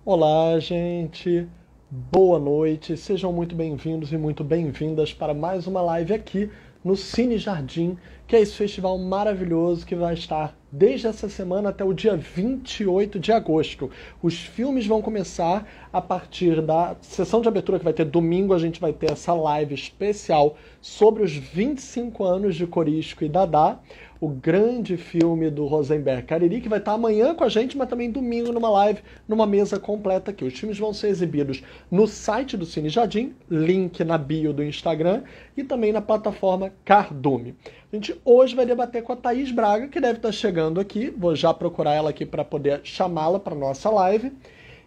Olá, gente. Boa noite. Sejam muito bem-vindos e muito bem-vindas para mais uma live aqui no Cine Jardim, que é esse festival maravilhoso que vai estar desde essa semana até o dia 28 de agosto. Os filmes vão começar a partir da sessão de abertura que vai ter domingo. A gente vai ter essa live especial sobre os 25 anos de Corisco e Dadá, o grande filme do Rosenberg Cariri, que vai estar amanhã com a gente, mas também domingo numa live, numa mesa completa aqui. Os filmes vão ser exibidos no site do Cine Jardim, link na bio do Instagram, e também na plataforma Cardume. A gente hoje vai debater com a Thaís Braga, que deve estar chegando aqui. Vou já procurar ela aqui para poder chamá-la para nossa live.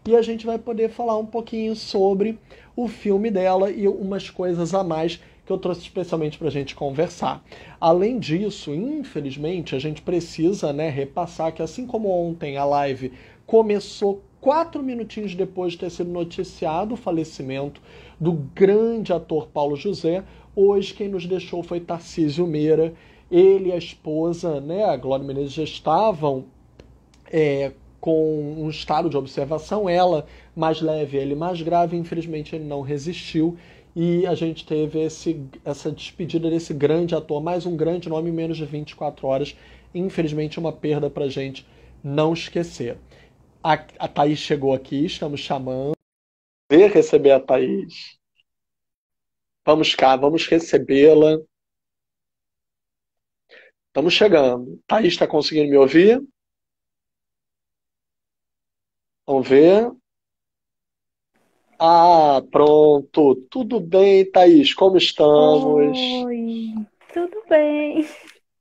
E a gente vai poder falar um pouquinho sobre o filme dela e umas coisas a mais que eu trouxe especialmente para a gente conversar. Além disso, infelizmente, a gente precisa, repassar que assim como ontem a live começou 4 minutinhos depois de ter sido noticiado o falecimento do grande ator Paulo José, hoje quem nos deixou foi Tarcísio Meira. Ele e a esposa, a Glória Menezes, já estavam com um estado de observação, ela mais leve, ele mais grave. Infelizmente ele não resistiu e a gente teve essa despedida desse grande ator, mais um grande nome em menos de 24 horas. Infelizmente uma perda pra gente não esquecer. A Thaís chegou aqui, estamos chamando. Ver receber a Thaís. Vamos cá, vamos recebê-la. Estamos chegando. Thaís está conseguindo me ouvir? Vamos ver. Ah, pronto. Tudo bem, Thaís? Como estamos? Oi, tudo bem?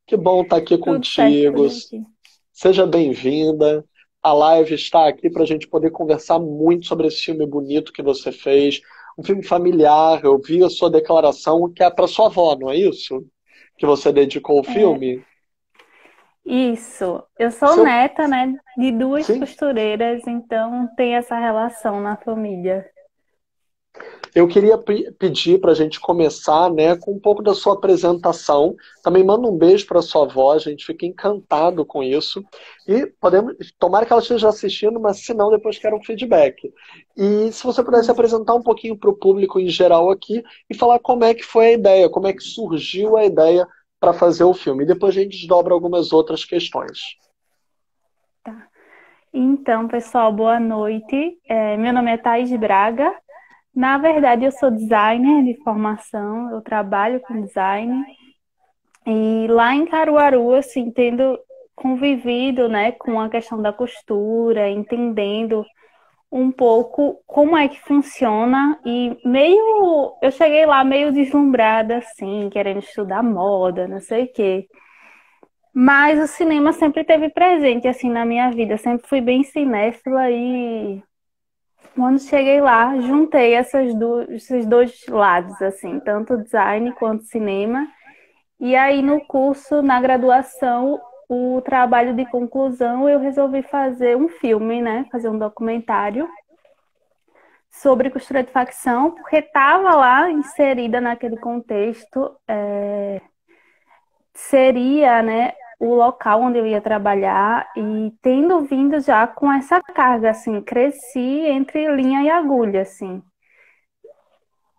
Que bom estar aqui Tudo certo por contigo. aqui. Seja bem-vinda. A live está aqui para a gente poder conversar muito sobre esse filme bonito que você fez. Um filme familiar. Eu vi a sua declaração que é para sua avó, não é isso? Que você dedicou o É, filme? isso, eu sou Seu... neta, né, de duas Sim. costureiras, então tem essa relação na família. Eu queria pedir para a gente começar, com um pouco da sua apresentação. Também manda um beijo para sua avó, a gente fica encantado com isso. E podemos, tomara que ela esteja assistindo, mas se não, depois quero um feedback. E se você pudesse apresentar um pouquinho para o público em geral aqui e falar como é que foi a ideia, como é que surgiu a ideia para fazer o filme. E depois a gente desdobra algumas outras questões. Tá. Então, pessoal, boa noite. Meu nome é Thaís Braga. Na verdade, eu sou designer de formação, eu trabalho com design. E lá em Caruaru, assim, tendo convivido, né, com a questão da costura, entendendo um pouco como é que funciona e meio eu cheguei lá meio deslumbrada assim, querendo estudar moda, não sei o quê. Mas o cinema sempre teve presente assim na minha vida, sempre fui bem cinéfila e quando cheguei lá, juntei esses dois lados assim, tanto design quanto cinema. E aí no curso, na graduação, o trabalho de conclusão, eu resolvi fazer um filme, né, fazer um documentário sobre costura de facção, porque estava lá inserida naquele contexto, seria, né, o local onde eu ia trabalhar e tendo vindo já com essa carga, assim, cresci entre linha e agulha, assim,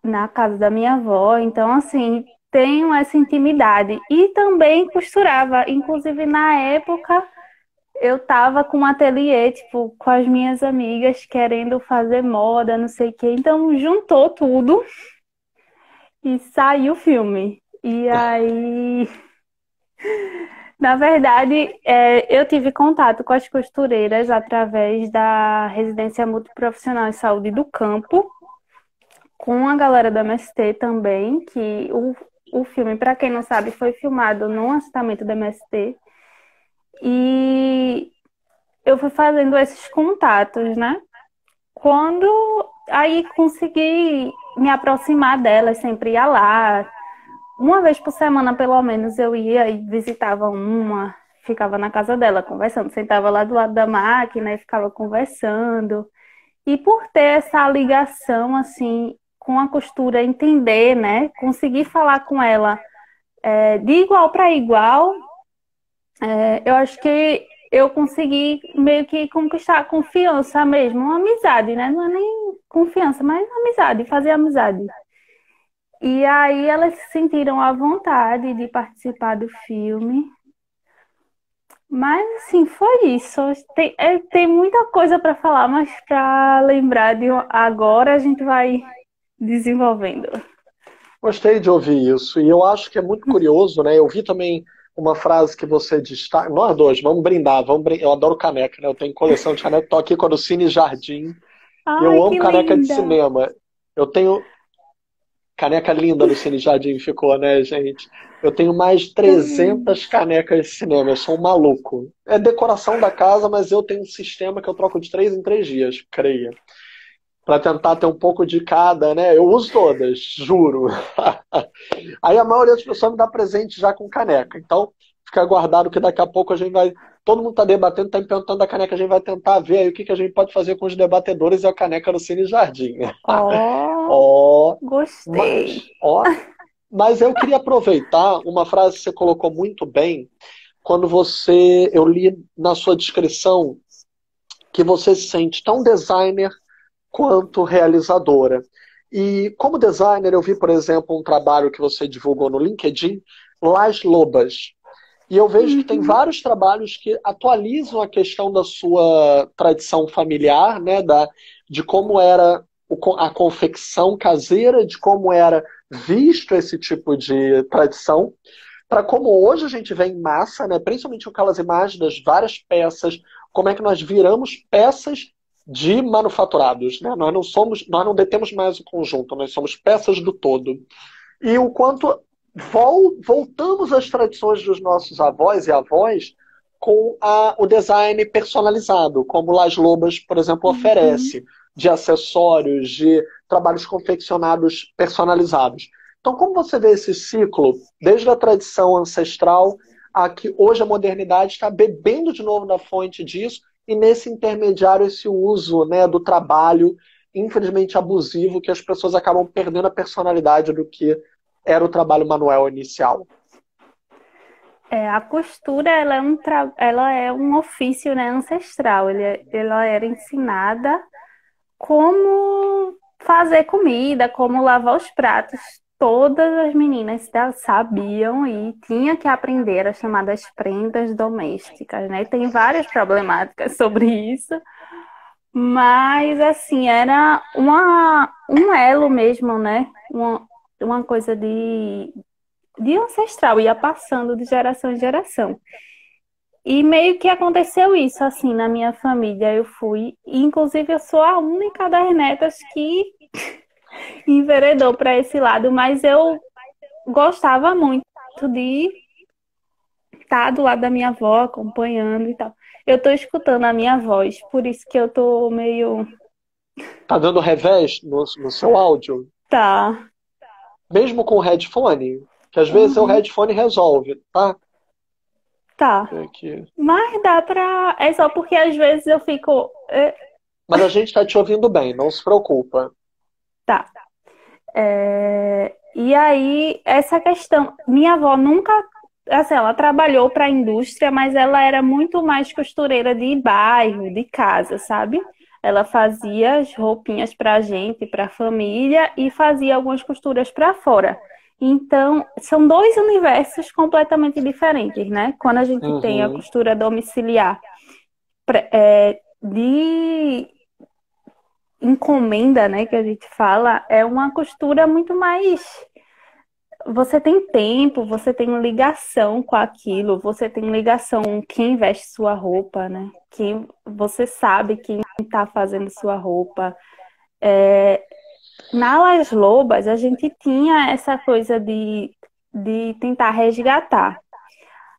na casa da minha avó, então, assim, tenho essa intimidade e também costurava, inclusive na época eu tava com um ateliê, tipo, com as minhas amigas querendo fazer moda, não sei o quê, então juntou tudo e saiu o filme. E aí, na verdade, eu tive contato com as costureiras através da residência multiprofissional em saúde do campo, com a galera da MST também, que o filme, para quem não sabe, foi filmado no assentamento da MST. E eu fui fazendo esses contatos, né? Quando aí consegui me aproximar delas, sempre ia lá. Uma vez por semana, pelo menos, eu ia e visitava uma, ficava na casa dela conversando, sentava lá do lado da máquina e ficava conversando. E por ter essa ligação, assim, com a costura, entender, né? Conseguir falar com ela de igual para igual, eu acho que eu consegui meio que conquistar a confiança mesmo, uma amizade, né? Não é nem confiança, mas amizade, fazer amizade. E aí elas se sentiram à vontade de participar do filme. Mas assim, foi isso. Tem muita coisa para falar, mas para lembrar de agora a gente vai desenvolvendo. Gostei de ouvir isso. E eu acho que é muito curioso, né? Eu vi também uma frase que você destaca. Nós dois, vamos brindar, Eu adoro caneca, né? Eu tenho coleção de caneca, tô aqui com a do Cine Jardim. E Ai, eu amo que caneca de linda! cinema. Eu tenho caneca linda no Cine Jardim, ficou, né, gente? Eu tenho mais de Também. 300 canecas de cinema, eu sou um maluco. É decoração da casa, mas eu tenho um sistema que eu troco de 3 em 3 dias, creia. Para tentar ter um pouco de cada, né? Eu uso todas, juro. Aí a maioria das pessoas me dá presente já com caneca. Então, fica guardado que daqui a pouco a gente vai. Todo mundo está debatendo, está perguntando da caneca, a gente vai tentar ver aí o que que a gente pode fazer com os debatedores e a caneca no Cine Jardim. Ó, Ó, gostei. ó, mas eu queria aproveitar uma frase que você colocou muito bem quando eu li na sua descrição que você se sente tão designer quanto realizadora. E como designer, eu vi, por exemplo, um trabalho que você divulgou no LinkedIn, Las Lobas. E eu vejo que tem Uhum. vários trabalhos que atualizam a questão da sua tradição familiar, né, de como era a confecção caseira, de como era visto esse tipo de tradição, para como hoje a gente vê em massa, né, principalmente com aquelas imagens das várias peças, como é que nós viramos peças de manufaturados, né? Nós não detemos mais o conjunto, nós somos peças do todo. E o quanto voltamos às tradições dos nossos avós e avós com o design personalizado, como Las Lobas, por exemplo, Uhum. oferece, de acessórios, de trabalhos confeccionados personalizados. Então, como você vê esse ciclo, desde a tradição ancestral a que hoje a modernidade está bebendo de novo da fonte disso, e nesse intermediário esse uso, né, do trabalho, infelizmente abusivo, que as pessoas acabam perdendo a personalidade do que era o trabalho manual inicial. A costura, ela é um ofício, né, ancestral. Ela era ensinada como fazer comida, como lavar os pratos. Todas as meninas sabiam e tinha que aprender as chamadas prendas domésticas, né? Tem várias problemáticas sobre isso, mas assim, era um elo mesmo, né? Uma coisa de ancestral, ia passando de geração em geração. E meio que aconteceu isso, assim, na minha família. Inclusive, eu sou a única das netas que enveredou para esse lado, mas eu gostava muito de estar do lado da minha avó, acompanhando e tal. Eu tô escutando a minha voz, por isso que eu tô meio. Tá dando revés no seu áudio? Tá, Mesmo com o headphone? Que às vezes o uhum, headphone resolve, tá? tá. Aqui. Mas dá pra. É só porque às vezes eu fico. Mas a gente está te ouvindo bem, não se preocupa. Tá. E aí, essa questão, minha avó nunca, assim, ela trabalhou para a indústria, mas ela era muito mais costureira de bairro, de casa, sabe? Ela fazia as roupinhas para a gente, para a família e fazia algumas costuras para fora. Então, são dois universos completamente diferentes, né? Quando a gente tem a Uhum. costura domiciliar de encomenda, né, que a gente fala, é uma costura muito mais. Você tem tempo, você tem ligação com aquilo, você tem ligação com quem veste sua roupa, né? Quem, você sabe quem está fazendo sua roupa. Na Las Lobas, a gente tinha essa coisa de tentar resgatar.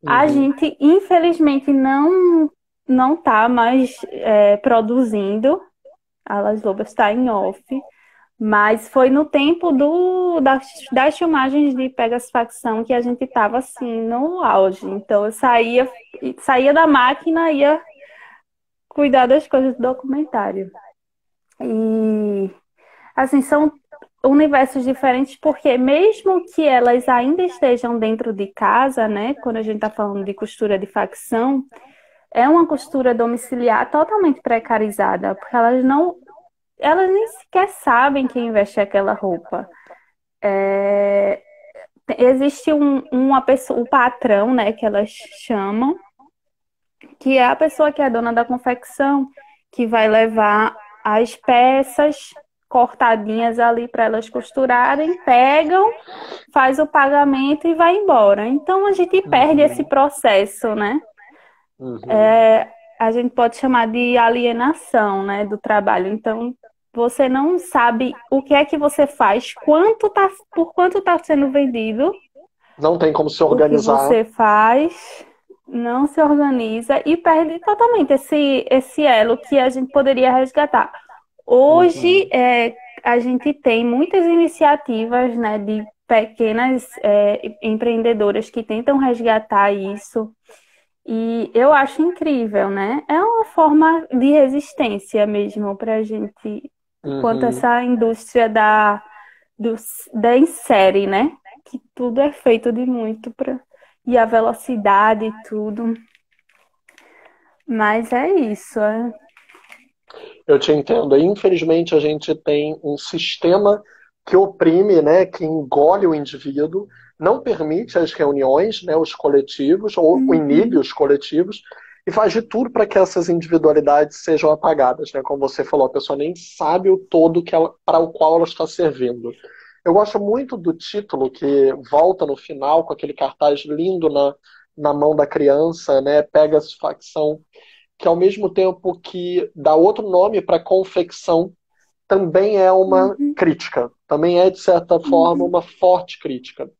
A Uhum. gente, infelizmente, não está mais produzindo. A Las Lobas está em off. Mas foi no tempo das filmagens de Pegas Facção que a gente estava assim, no auge. Então eu saía da máquina e ia cuidar das coisas do documentário. E assim, são universos diferentes porque mesmo que elas ainda estejam dentro de casa, né? Quando a gente está falando de costura de facção, é uma costura domiciliar totalmente precarizada, porque elas nem sequer sabem quem veste aquela roupa. É, existe uma pessoa, o patrão, né, que elas chamam, que é a pessoa que é dona da confecção, que vai levar as peças cortadinhas ali para elas costurarem, pegam, faz o pagamento e vai embora. Então a gente perde esse processo, né? Uhum. A gente pode chamar de alienação, né, do trabalho. Então você não sabe o que é que você faz, por quanto está sendo vendido Não tem como se o que organizar. você faz, não se organiza e perde totalmente esse elo que a gente poderia resgatar. Hoje, Uhum. a gente tem muitas iniciativas, né, de pequenas empreendedoras que tentam resgatar isso. E eu acho incrível, né? É uma forma de resistência mesmo para a gente, quanto a Uhum. essa indústria do, da em série, né? Que tudo é feito de muito para e a velocidade e tudo. Mas é isso. Eu te entendo. Infelizmente, a gente tem um sistema que oprime, né, que engole o indivíduo, não permite as reuniões, né, os coletivos, ou inibe Uhum. os coletivos, e faz de tudo para que essas individualidades sejam apagadas. Né? Como você falou, a pessoa nem sabe o todo para o qual ela está servindo. Eu gosto muito do título que volta no final com aquele cartaz lindo na mão da criança, né? Pega-se facção, que ao mesmo tempo que dá outro nome para confecção, também é uma Uhum. crítica, também é, de certa forma, Uhum. uma forte crítica.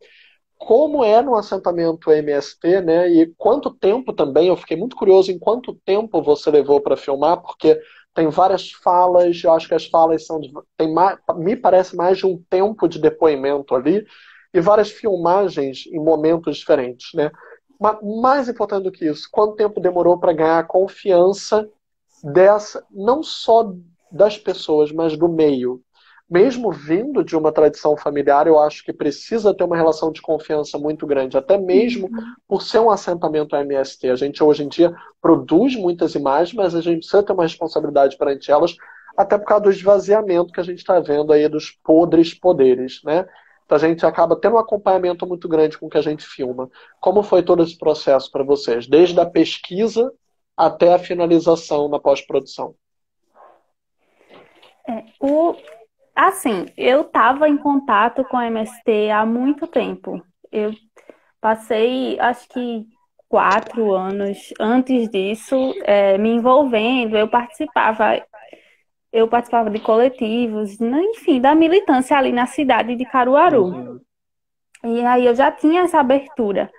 Como é no assentamento MST, né? E quanto tempo também, eu fiquei muito curioso em quanto tempo você levou para filmar, porque tem várias falas, eu acho que as falas são tem mais, me parece mais de um tempo de depoimento ali, e várias filmagens em momentos diferentes, né? Mas mais importante do que isso, quanto tempo demorou para ganhar a confiança dessa, não só das pessoas, mas do meio. Mesmo vindo de uma tradição familiar, eu acho que precisa ter uma relação de confiança muito grande, até mesmo Uhum. por ser um assentamento MST. A gente hoje em dia produz muitas imagens, mas a gente precisa ter uma responsabilidade perante elas, até por causa do esvaziamento que a gente está vendo aí dos podres poderes, né? Então a gente acaba tendo um acompanhamento muito grande com o que a gente filma. Como foi todo esse processo para vocês? Desde a pesquisa até a finalização na pós-produção. O, assim, eu estava em contato com a MST há muito tempo. Eu passei, acho que 4 anos antes disso, me envolvendo. Eu participava de coletivos, né, enfim, da militância ali na cidade de Caruaru. Uhum. E aí eu já tinha essa abertura.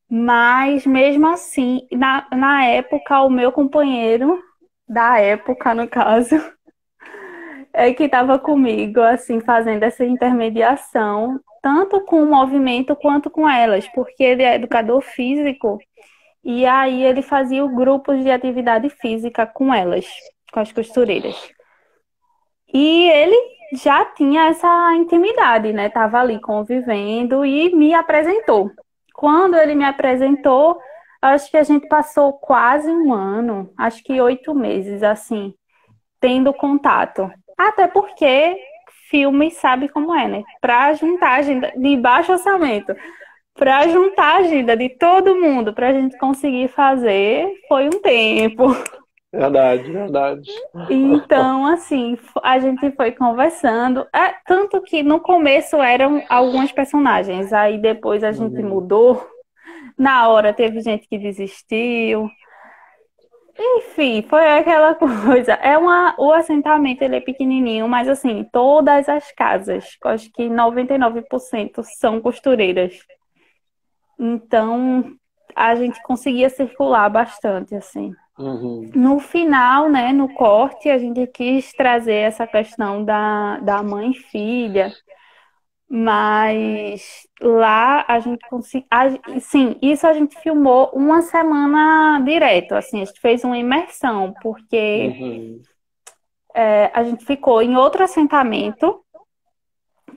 Mas mesmo assim, na época, o meu companheiro, da época, no caso, que estava comigo, assim, fazendo essa intermediação, tanto com o movimento quanto com elas, porque ele é educador físico, e aí ele fazia o grupos de atividade física com elas, com as costureiras. E ele já tinha essa intimidade, né? Tava ali convivendo e me apresentou. Quando ele me apresentou, acho que a gente passou quase um ano, acho que 8 meses, assim, tendo contato. Até porque filme sabe como é, né? Para juntar a agenda de baixo orçamento, para juntar a agenda de todo mundo, para a gente conseguir fazer, foi um tempo. Verdade, verdade. Então, assim, a gente foi conversando. Tanto que no começo eram alguns personagens, aí depois a gente Uhum. mudou. Na hora teve gente que desistiu. Enfim, foi aquela coisa. O assentamento ele é pequenininho, mas assim, todas as casas, acho que 99% são costureiras. Então, a gente conseguia circular bastante, assim. Uhum. No final, né, no corte, a gente quis trazer essa questão da mãe e filha, mas lá a gente conseguiu. Sim, isso a gente filmou uma semana direto, assim, a gente fez uma imersão, porque Uhum. a gente ficou em outro assentamento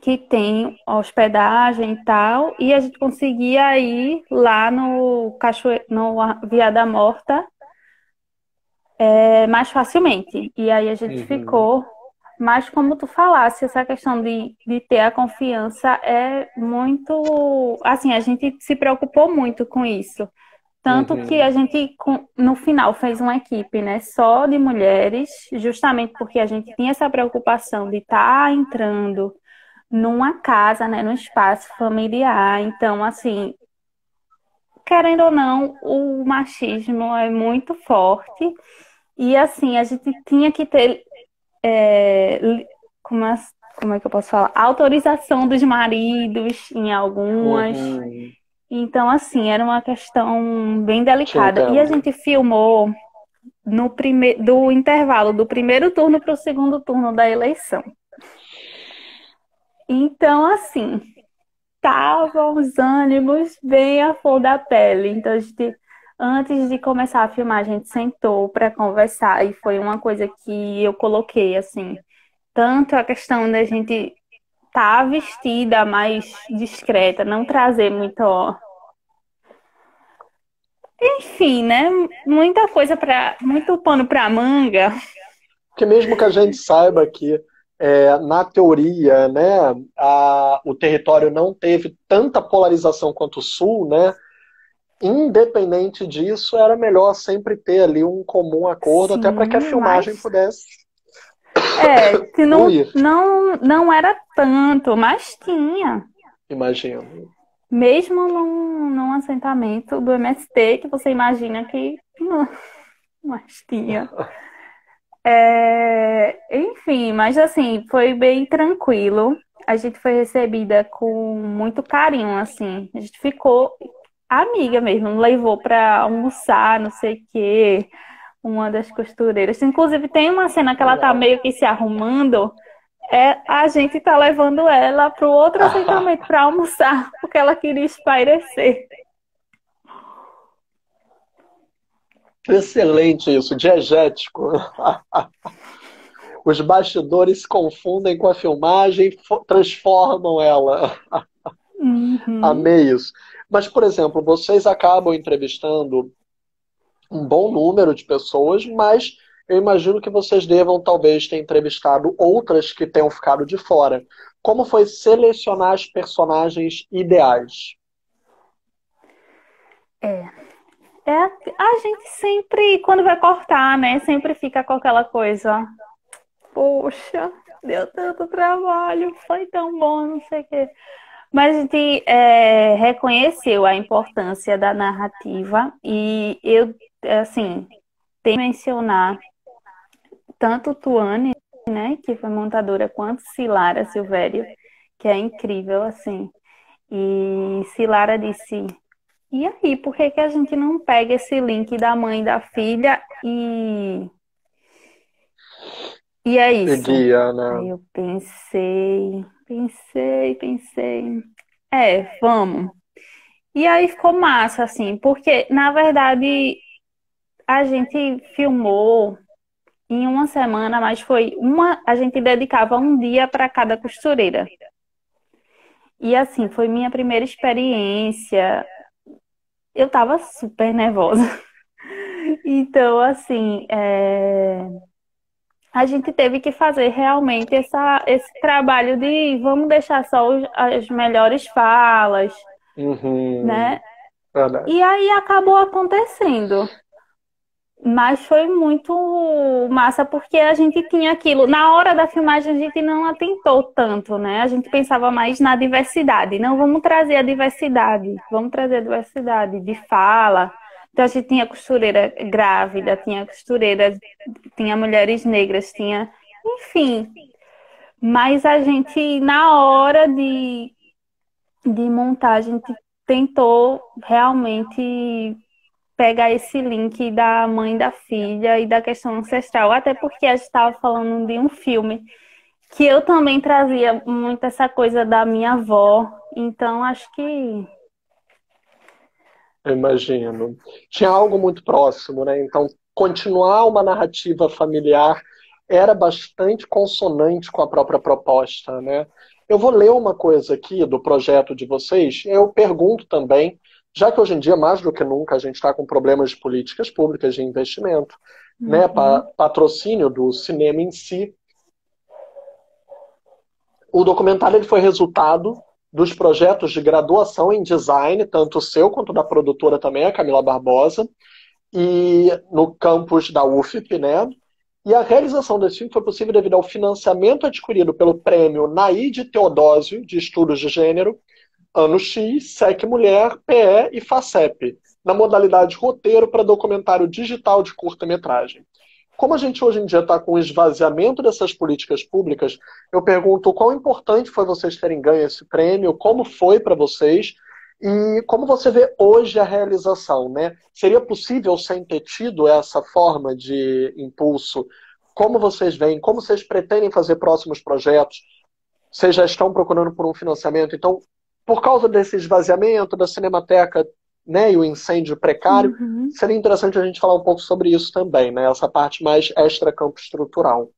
que tem hospedagem e tal, e a gente conseguia ir lá no Via da Morta mais facilmente. E aí a gente ficou. Mas como tu falasse, essa questão de ter a confiança é muito. Assim, a gente se preocupou muito com isso. Tanto que a gente, no final, fez uma equipe, né, só de mulheres, justamente porque a gente tinha essa preocupação de estar entrando numa casa, né, num espaço familiar. Então, assim, querendo ou não, o machismo é muito forte. E, assim, a gente tinha que ter, como, como é que eu posso falar? Autorização dos maridos em algumas. Então, assim, era uma questão bem Te delicada. E a entendo. gente filmou do intervalo do primeiro turno para o segundo turno da eleição. Então, assim, estavam os ânimos bem à flor da pele. Então, antes de começar a filmar, a gente sentou para conversar e foi uma coisa que eu coloquei, assim, tanto a questão da gente estar vestida mais discreta, não trazer muito, enfim, né? Muita coisa muito pano para manga. Porque mesmo que a gente saiba que, na teoria, né, o território não teve tanta polarização quanto o Sul, né, independente disso, era melhor sempre ter ali um comum acordo, até para que a Sim, filmagem mas pudesse se fluir, não era tanto, mas tinha. imagino. Mesmo num assentamento do MST, que você imagina que não, mas tinha. Enfim, mas assim, foi bem tranquilo. A gente foi recebida com muito carinho, assim. A gente ficou amiga mesmo, levou para almoçar, não sei o quê, uma das costureiras. Inclusive, tem uma cena que ela tá Legal. meio que se arrumando. A gente tá levando ela pro outro assentamento para almoçar, porque ela queria espairecer. Excelente isso, diegético. Os bastidores se confundem com a filmagem e transformam ela. Uhum. Amei isso. Mas, por exemplo, vocês acabam entrevistando um bom número de pessoas, mas eu imagino que vocês devam talvez ter entrevistado outras que tenham ficado de fora. Como foi selecionar as personagens ideais? A gente sempre, quando vai cortar, né, sempre fica com aquela coisa, poxa, deu tanto trabalho, foi tão bom, não sei o quê. Mas a gente reconheceu a importância da narrativa e eu, assim, tenho que mencionar tanto Tuane, né, que foi montadora, quanto Cilara Silvério, que é incrível, assim. E Cilara disse, e aí, por que que a gente não pega esse link da mãe e da filha e é isso? Guia, né? Aí eu pensei. Vamos. E aí ficou massa, assim, porque, na verdade, a gente filmou em uma semana, mas a gente dedicava um dia para cada costureira. E assim, foi minha primeira experiência. Eu tava super nervosa. Então, assim, a gente teve que fazer realmente esse trabalho de vamos deixar só as melhores falas, né? Verdade. E aí acabou acontecendo. Mas foi muito massa porque a gente tinha aquilo. Na hora da filmagem, a gente não atentou tanto, né? A gente pensava mais na diversidade. Não, vamos trazer a diversidade de fala. Então, a gente tinha costureira grávida, tinha costureira, tinha mulheres negras, tinha. Enfim. Mas a gente, na hora de montar, a gente tentou realmente pegar esse link da mãe e da filha e da questão ancestral, até porque a gente estava falando de um filme que eu também trazia muito essa coisa da minha avó, então acho que Eu imagino. Tinha algo muito próximo, né? Então, continuar uma narrativa familiar era bastante consonante com a própria proposta, né? Eu vou ler uma coisa aqui do projeto de vocês. Eu pergunto também, já que hoje em dia, mais do que nunca, a gente está com problemas de políticas públicas de investimento, né, Uhum. patrocínio do cinema em si. O documentário ele foi resultado dos projetos de graduação em design, tanto o seu quanto da produtora também, a Camila Barbosa, e no campus da UFP, né? E a realização desse filme foi possível devido ao financiamento adquirido pelo prêmio Naide Teodósio, de Estudos de Gênero, Ano X, SEC Mulher, PE e FACEP, na modalidade roteiro para documentário digital de curta-metragem. Como a gente hoje em dia está com o esvaziamento dessas políticas públicas, eu pergunto quão importante foi vocês terem ganho esse prêmio, como foi para vocês e como você vê hoje a realização, né? Seria possível sem ter tido essa forma de impulso? Como vocês veem? Como vocês pretendem fazer próximos projetos? Vocês já estão procurando por um financiamento? Então, por causa desse esvaziamento da Cinemateca, né, e o incêndio precário, Uhum. seria interessante a gente falar um pouco sobre isso também, né? Essa parte mais extra-campo estrutural.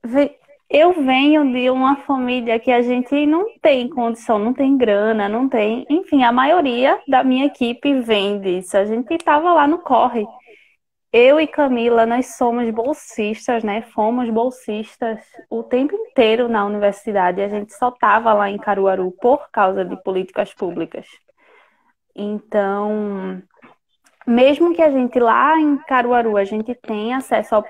Ve- Eu venho de uma família que a gente não tem condição, não tem grana, não tem. Enfim, a maioria da minha equipe vem disso. A gente estava lá no corre. Eu e Camila, nós somos bolsistas, né? Fomos bolsistas o tempo inteiro na universidade. A gente só estava lá em Caruaru por causa de políticas públicas. Então, mesmo que a gente lá em Caruaru, a gente tenha acesso ao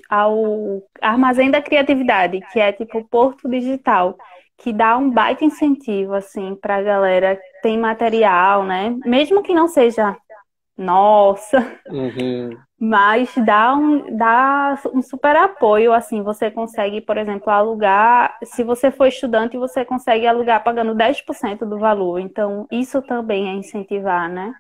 ao Armazém da Criatividade, que é tipo o Porto Digital, que dá um baita incentivo, assim, pra galera que tem material, né? Mesmo que não seja nossa, Uhum, mas dá um super apoio, assim, você consegue, por exemplo, alugar, se você for estudante, você consegue alugar pagando 10% do valor, então isso também é incentivar, né?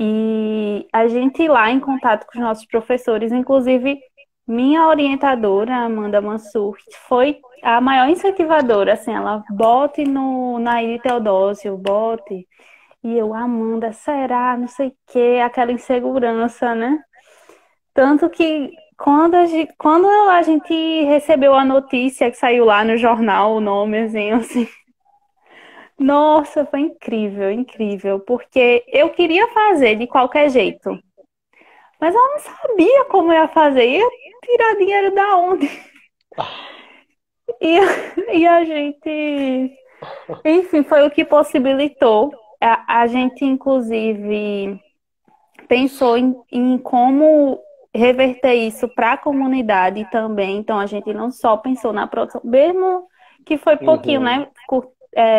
E a gente ir lá em contato com os nossos professores, inclusive minha orientadora, Amanda Mansur, foi a maior incentivadora, assim, ela bote no Nair Teodósio, bote. E eu, Amanda, será? Não sei o quê, aquela insegurança, né? Tanto que quando a gente recebeu a notícia que saiu lá no jornal, o nomezinho, assim, nossa, foi incrível, incrível, porque eu queria fazer de qualquer jeito, mas eu não sabia como eu ia fazer, ia tirar dinheiro da onde? E, e a gente, enfim, foi o que possibilitou. A gente, inclusive, pensou em como reverter isso para a comunidade também. Então, a gente não só pensou na produção, mesmo que foi pouquinho, uhum. né?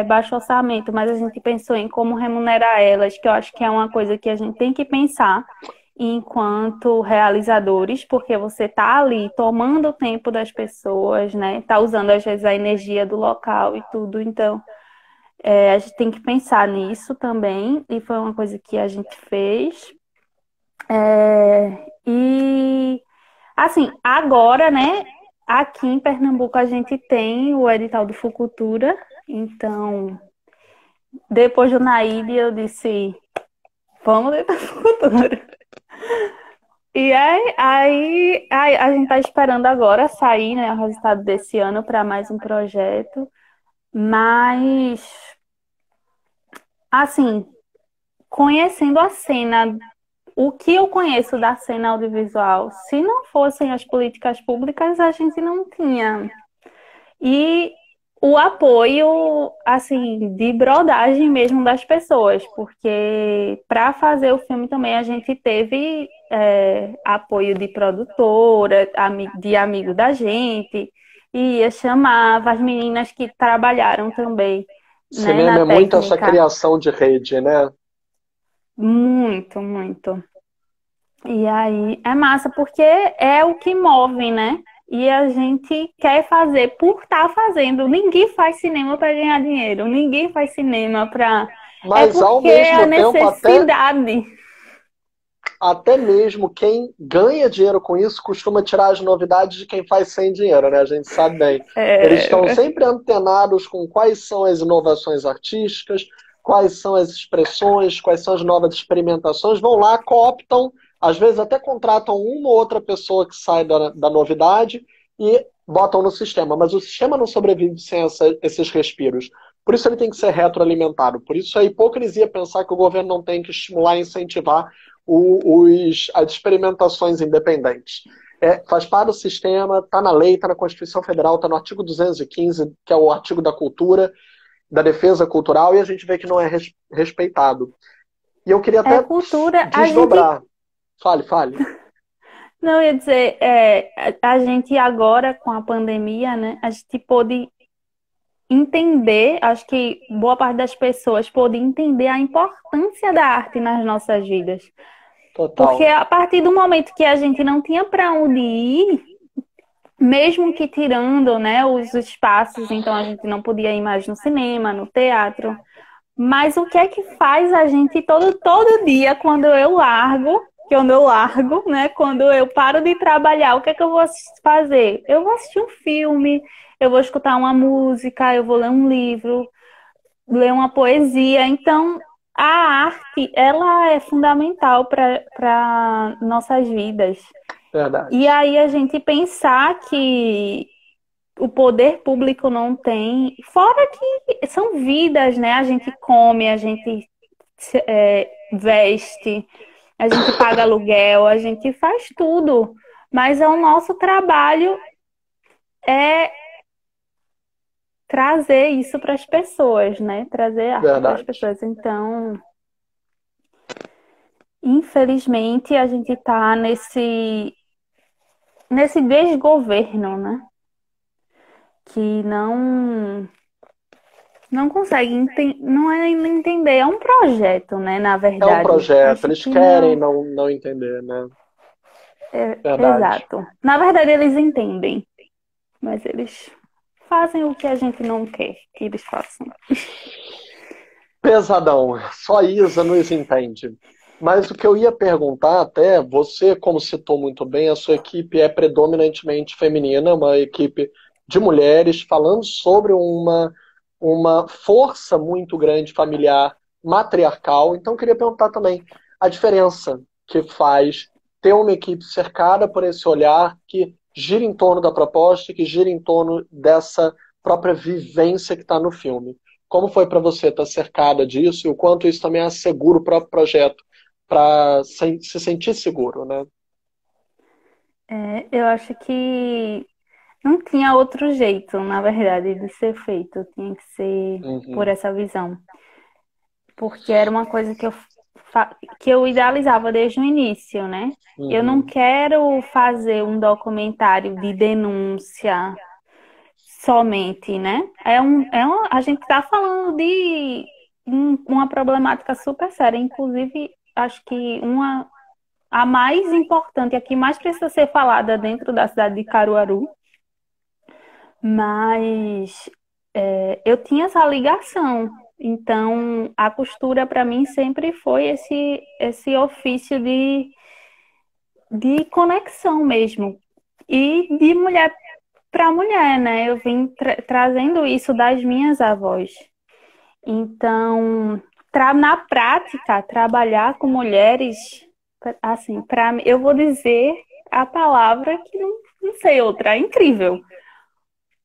Baixo orçamento, mas a gente pensou em como remunerar elas, que eu acho que é uma coisa que a gente tem que pensar enquanto realizadores, porque você está ali tomando o tempo das pessoas, né? Tá usando às vezes a energia do local e tudo, então a gente tem que pensar nisso também, e foi uma coisa que a gente fez. E assim, agora, né? Aqui em Pernambuco a gente tem o edital do Fucultura, então depois do Naíde eu disse, vamos edital do Fucultura. E aí a gente tá esperando agora sair, né, o resultado desse ano para mais um projeto. Mas, assim, conhecendo a cena, o que eu conheço da cena audiovisual, se não fossem as políticas públicas, a gente não tinha. E o apoio, assim, de brodagem mesmo das pessoas, porque para fazer o filme também a gente teve apoio de produtora, de amigo da gente, e chamava as meninas que trabalharam também, né, Cinema na é muito essa técnica. criação de rede, né? Muito, muito. E aí é massa porque é o que move, né? E a gente quer fazer por estar fazendo. Ninguém faz cinema para ganhar dinheiro, ninguém faz cinema para. É Mas ao porque é a mesmo tempo, necessidade. até mesmo quem ganha dinheiro com isso costuma tirar as novidades de quem faz sem dinheiro, né? A gente sabe bem. Eles estão É, sempre antenados com quais são as inovações artísticas, quais são as expressões, quais são as novas experimentações, vão lá, cooptam, às vezes até contratam uma ou outra pessoa que sai da novidade e botam no sistema. Mas o sistema não sobrevive sem esses respiros. Por isso ele tem que ser retroalimentado. Por isso é hipocrisia pensar que o governo não tem que estimular e incentivar as experimentações independentes. Faz parte do sistema, está na lei, está na Constituição Federal, está no artigo 215, que é o artigo da cultura, da defesa cultural, e a gente vê que não é respeitado. E eu queria até Cultura, desdobrar. Fale. Não, eu ia dizer, a gente agora, com a pandemia, né, a gente pôde entender, acho que boa parte das pessoas pôde entender a importância da arte nas nossas vidas. Total. Porque a partir do momento que a gente não tinha para onde ir, mesmo que tirando, né, os espaços, então a gente não podia ir mais no cinema, no teatro. Mas o que é que faz a gente todo dia, quando eu largo, né? Quando eu paro de trabalhar, o que é que eu vou fazer? Eu vou assistir um filme, eu vou escutar uma música, eu vou ler um livro, ler uma poesia. Então, a arte, ela é fundamental para nossas vidas. Verdade. E aí a gente pensar que o poder público não tem, fora que são vidas, né? A gente come, a gente veste, a gente paga aluguel, a gente faz tudo, mas o nosso trabalho é trazer isso para as pessoas, né? Trazer arte para as pessoas. Então, infelizmente, a gente está nesse desgoverno, né? Que não consegue não é entender, é um projeto, né, na verdade. É um projeto, eles querem não entender, né? Exato. Na verdade, eles entendem, mas eles fazem o que a gente não quer que eles façam. Pesadão, só Isa nos entende. Mas o que eu ia perguntar até, você, como citou muito bem, a sua equipe é predominantemente feminina, uma equipe de mulheres, falando sobre uma força muito grande familiar, matriarcal. Então eu queria perguntar também a diferença que faz ter uma equipe cercada por esse olhar que gira em torno da proposta, que gira em torno dessa própria vivência que está no filme. Como foi para você estar cercada disso e o quanto isso também assegura o próprio projeto para se sentir seguro, né? Eu acho que não tinha outro jeito, na verdade, de ser feito. Tinha que ser por essa visão. Porque era uma coisa que eu idealizava desde o início, né? Eu não quero fazer um documentário de denúncia somente, né? A gente está falando de uma problemática super séria. Inclusive, acho que a mais importante, a que mais precisa ser falada dentro da cidade de Caruaru. Mas eu tinha essa ligação. Então, a costura para mim sempre foi esse ofício de conexão mesmo. E de mulher para mulher, né? Eu vim trazendo isso das minhas avós. Então, na prática, trabalhar com mulheres, assim, para mim, eu vou dizer a palavra que não sei outra, é incrível.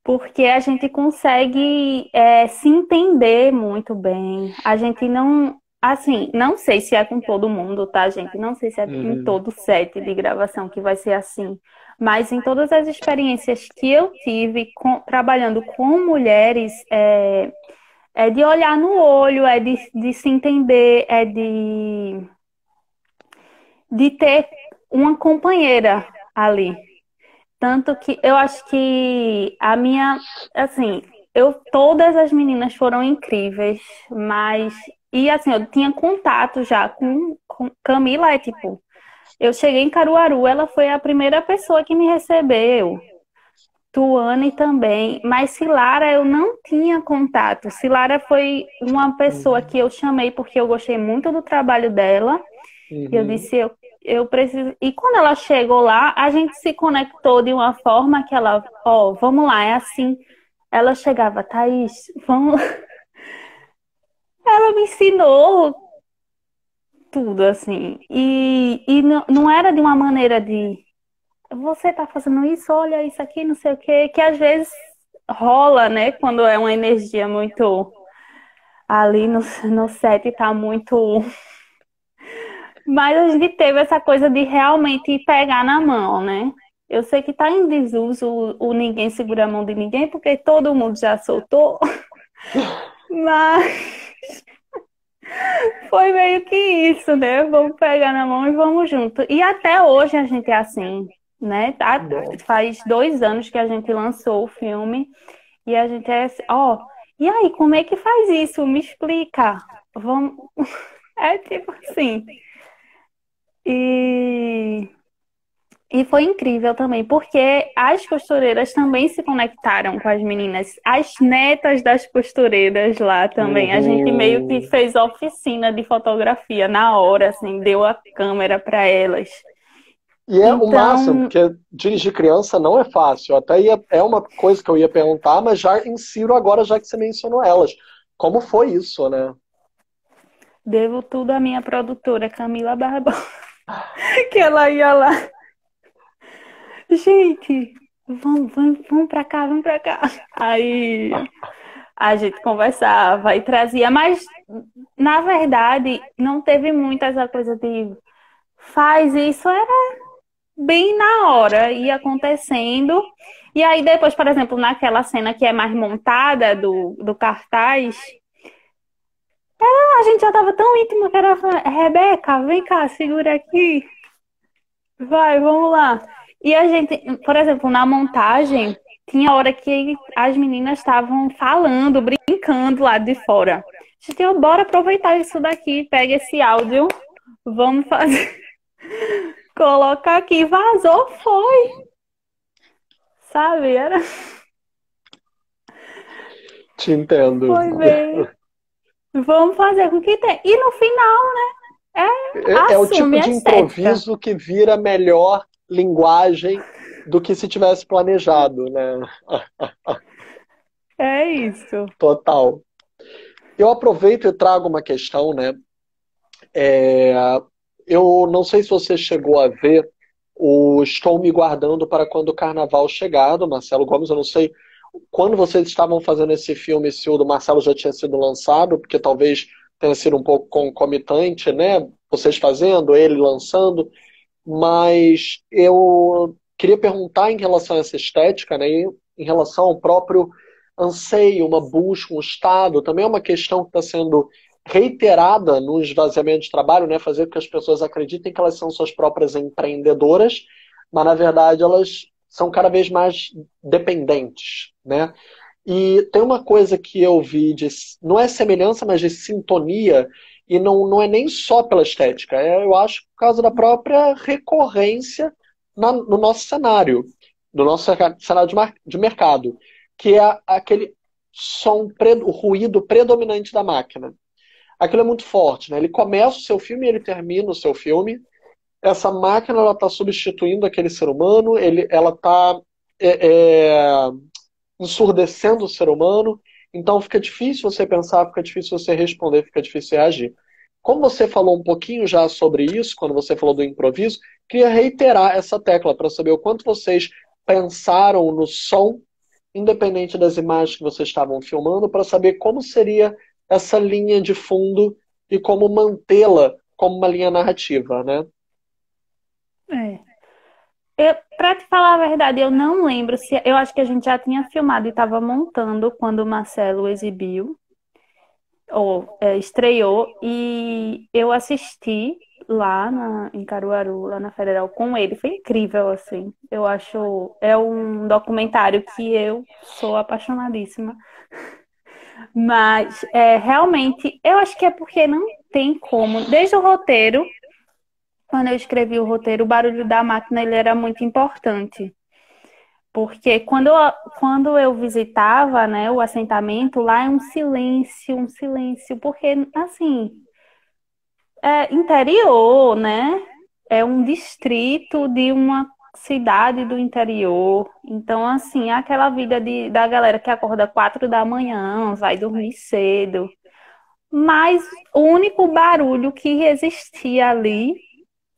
Porque a gente consegue se entender muito bem. A gente não. Assim, não sei se é com todo mundo, tá, gente? Não sei se é em todo set de gravação que vai ser assim. Mas em todas as experiências que eu tive trabalhando com mulheres, é de olhar no olho, é de se entender, é de ter uma companheira ali. Tanto que eu acho que assim, todas as meninas foram incríveis, mas, e assim, eu tinha contato já com Camila, tipo, eu cheguei em Caruaru, ela foi a primeira pessoa que me recebeu, Tuane também, mas Cilara eu não tinha contato. Cilara foi uma pessoa que eu chamei porque eu gostei muito do trabalho dela, e eu disse, eu preciso. E quando ela chegou lá, a gente se conectou de uma forma que ela, vamos lá, é assim. Ela chegava, Thaís, vamos lá. Ela me ensinou tudo, assim. E não era de uma maneira de você tá fazendo isso, olha isso aqui, não sei o quê, que às vezes rola, né? Quando é uma energia muito ali no set, tá muito Mas a gente teve essa coisa de realmente pegar na mão, né? Eu sei que tá em desuso o ninguém segura a mão de ninguém, porque todo mundo já soltou, mas foi meio que isso, né? Vamos pegar na mão e vamos junto. E até hoje a gente é assim, né? Bom. Faz 2 anos que a gente lançou o filme e a gente é assim, ó, e aí, como é que faz isso? Me explica. Vamos. É tipo assim. E E foi incrível também, porque as costureiras também se conectaram com as meninas. As netas das costureiras lá também. A gente meio que Uhum. fez oficina de fotografia na hora, assim, deu a câmera para elas. E é o máximo, Então, porque dirigir criança não é fácil. Até é uma coisa que eu ia perguntar, mas já insiro agora, já que você mencionou elas. Como foi isso, né? devo tudo à minha produtora, Camila Barbosa, que ela ia lá. Gente, vamos pra cá, vamos pra cá. Aí a gente conversava e trazia, mas na verdade não teve muitas a coisa de faz isso, era bem na hora, ia acontecendo. E aí depois, por exemplo, naquela cena que é mais montada do cartaz, a gente já tava tão íntima que era, Rebeca, vem cá, segura aqui, vai, vamos lá. E a gente, por exemplo, na montagem, tinha hora que as meninas estavam falando, brincando lá de fora. A gente, bora aproveitar isso daqui, pega esse áudio, vamos fazer, coloca aqui, vazou, foi, sabe? Te entendo. Foi bem. Vamos fazer com que tem. E no final, É o tipo assume a de estética. improviso que vira melhor linguagem do que se tivesse planejado, né? É isso. Total. Eu aproveito e trago uma questão, né? É, eu não sei se você chegou a ver o Estou Me Guardando para Quando o Carnaval Chegar, do Marcelo Gomes. Eu não sei quando vocês estavam fazendo esse filme, se o do Marcelo já tinha sido lançado, porque talvez tenha sido um pouco concomitante, né? Vocês fazendo, ele lançando. Mas eu queria perguntar em relação a essa estética, né? E em relação ao próprio anseio, uma busca, um estado, também é uma questão que está sendo reiterada no esvaziamento de trabalho, né? Fazer com que as pessoas acreditem que elas são suas próprias empreendedoras, mas na verdade elas são cada vez mais dependentes, né? E tem uma coisa que eu vi de, não é semelhança, mas de sintonia, e não é nem só pela estética, eu acho por causa da própria recorrência no nosso cenário, do nosso cenário de mercado, que é aquele som, o ruído predominante da máquina. Aquilo é muito forte, né? Ele começa o seu filme e ele termina o seu filme. Essa máquina ela está substituindo aquele ser humano, ela está ensurdecendo o ser humano. Então fica difícil você pensar, fica difícil você responder, fica difícil você agir. Como você falou um pouquinho já sobre isso, quando você falou do improviso, queria reiterar essa tecla para saber o quanto vocês pensaram no som, independente das imagens que vocês estavam filmando, para saber como seria essa linha de fundo e como mantê-la como uma linha narrativa, né? É. Pra te falar a verdade, eu não lembro se. Eu acho que a gente já tinha filmado e estava montando quando o Marcelo exibiu, ou estreou, e eu assisti lá em Caruaru, lá na Federal, com ele. Foi incrível, assim. Eu acho. É um documentário que eu sou apaixonadíssima. Mas realmente, eu acho que é porque não tem como. Desde o roteiro, quando eu escrevi o roteiro, o barulho da máquina ele era muito importante. Porque quando eu visitava, né, o assentamento, lá é um silêncio, porque, assim, é interior, né? É um distrito de uma cidade do interior. Então, assim, é aquela vida da galera que acorda 4 da manhã, vai dormir cedo. Mas o único barulho que existia ali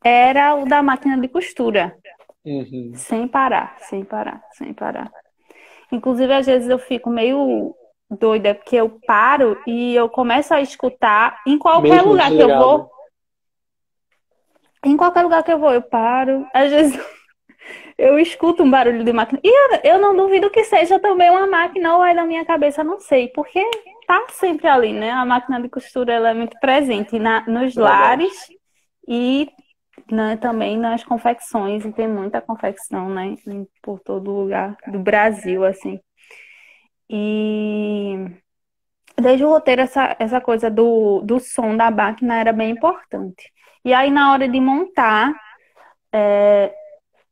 era o da máquina de costura. Uhum. Sem parar, sem parar, sem parar. Inclusive, às vezes eu fico meio doida, porque eu paro e eu começo a escutar em qualquer Mesmo lugar que eu desligado. vou. Em qualquer lugar que eu vou, eu paro. Às vezes eu escuto um barulho de máquina. E eu não duvido que seja também uma máquina ou é da minha cabeça, não sei. Porque tá sempre ali, né? A máquina de costura ela é muito presente nos Verdade. lares e, né, também nas confecções. E tem muita confecção, né? Por todo lugar do Brasil, assim. E desde o roteiro, essa coisa do som da máquina era bem importante. E aí, na hora de montar,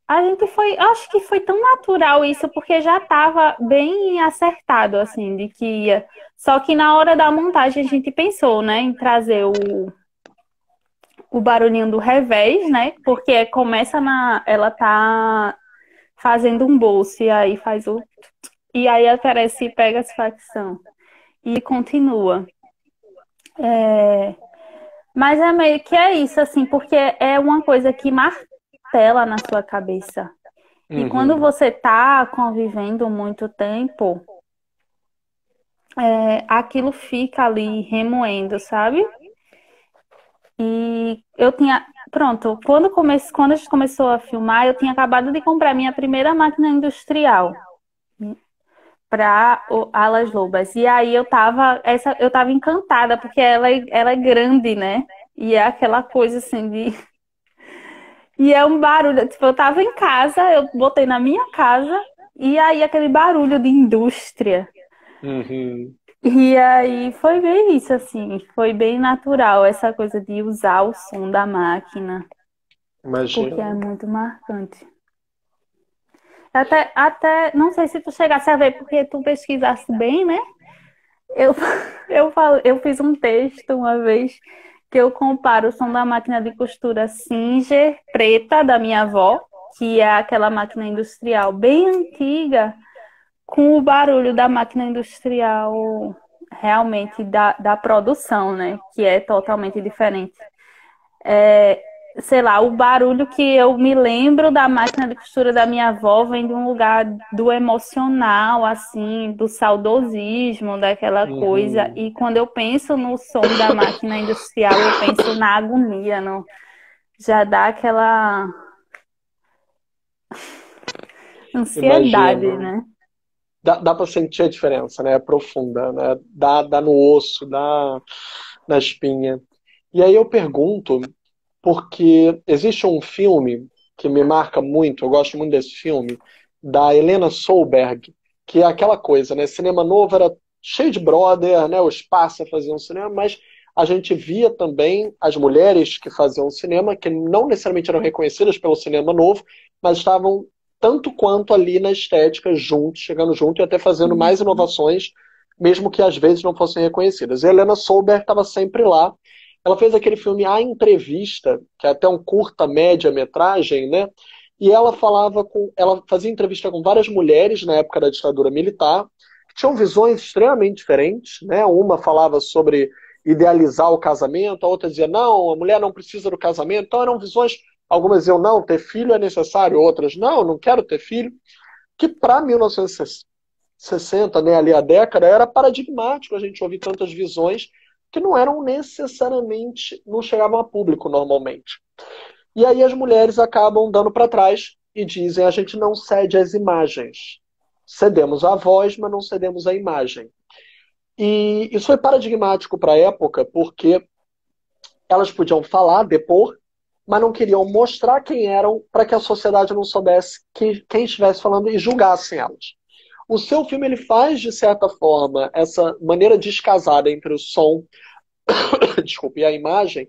a gente foi, acho que foi tão natural isso, porque já estava bem acertado, assim, de que ia. Só que na hora da montagem a gente pensou, né, em trazer o barulhinho do revés, né, porque começa ela tá fazendo um bolso, e aí faz e aí aparece e pega as facção. E continua. Mas é meio que é isso, assim, porque é uma coisa que martela na sua cabeça. E quando Uhum. você tá convivendo muito tempo, aquilo fica ali remoendo, sabe? E eu tinha, pronto, quando a gente começou a filmar, eu tinha acabado de comprar minha primeira máquina industrial para Alas Lobas. E aí eu tava encantada, porque ela é grande, né? E é aquela coisa assim de. E é um barulho, tipo, eu tava em casa, eu botei na minha casa, e aí aquele barulho de indústria. Uhum. E aí foi bem isso, assim, foi bem natural essa coisa de usar o som da máquina, porque é Imagino. muito marcante. Não sei se tu chegasse a ver, porque tu pesquisaste bem, né? Eu, eu fiz um texto uma vez que eu comparo o som da máquina de costura Singer preta da minha avó, que é aquela máquina industrial bem antiga, com o barulho da máquina industrial realmente da produção, né? Que é totalmente diferente. Sei lá, o barulho que eu me lembro da máquina de costura da minha avó vem de um lugar do emocional, assim, do saudosismo, daquela coisa. Uhum. E quando eu penso no som da máquina industrial, eu penso na agonia, não? Já dá aquela ansiedade, Imagino. né? Dá para sentir a diferença, né? É profunda, né? Dá no osso, dá na espinha. E aí eu pergunto, porque existe um filme que me marca muito, eu gosto muito desse filme, da Helena Solberg, que é aquela coisa, né? Cinema novo era cheio de brother, né? Os parça faziam cinema, mas a gente via também as mulheres que faziam cinema, que não necessariamente eram reconhecidas pelo cinema novo, mas estavam tanto quanto ali na estética, juntos, chegando junto e até fazendo mais Uhum. inovações, mesmo que às vezes não fossem reconhecidas. E a Helena Solberg estava sempre lá. Ela fez aquele filme A Entrevista, que é até um curta média-metragem, né? E ela fazia entrevista com várias mulheres na época da ditadura militar, que tinham visões extremamente diferentes, né? Uma falava sobre idealizar o casamento, a outra dizia não, a mulher não precisa do casamento. Então eram visões, algumas diziam não, ter filho é necessário, outras não, não quero ter filho, que para 1960, né, ali a década, era paradigmático a gente ouvir tantas visões que não eram necessariamente, não chegavam a público normalmente. E aí as mulheres acabam dando para trás e dizem: a gente não cede às imagens. Cedemos a voz, mas não cedemos a imagem. E isso foi paradigmático para a época, porque elas podiam falar, depor, mas não queriam mostrar quem eram para que a sociedade não soubesse quem estivesse falando e julgassem elas. O seu filme ele faz, de certa forma, essa maneira descasada entre o som desculpe, e a imagem,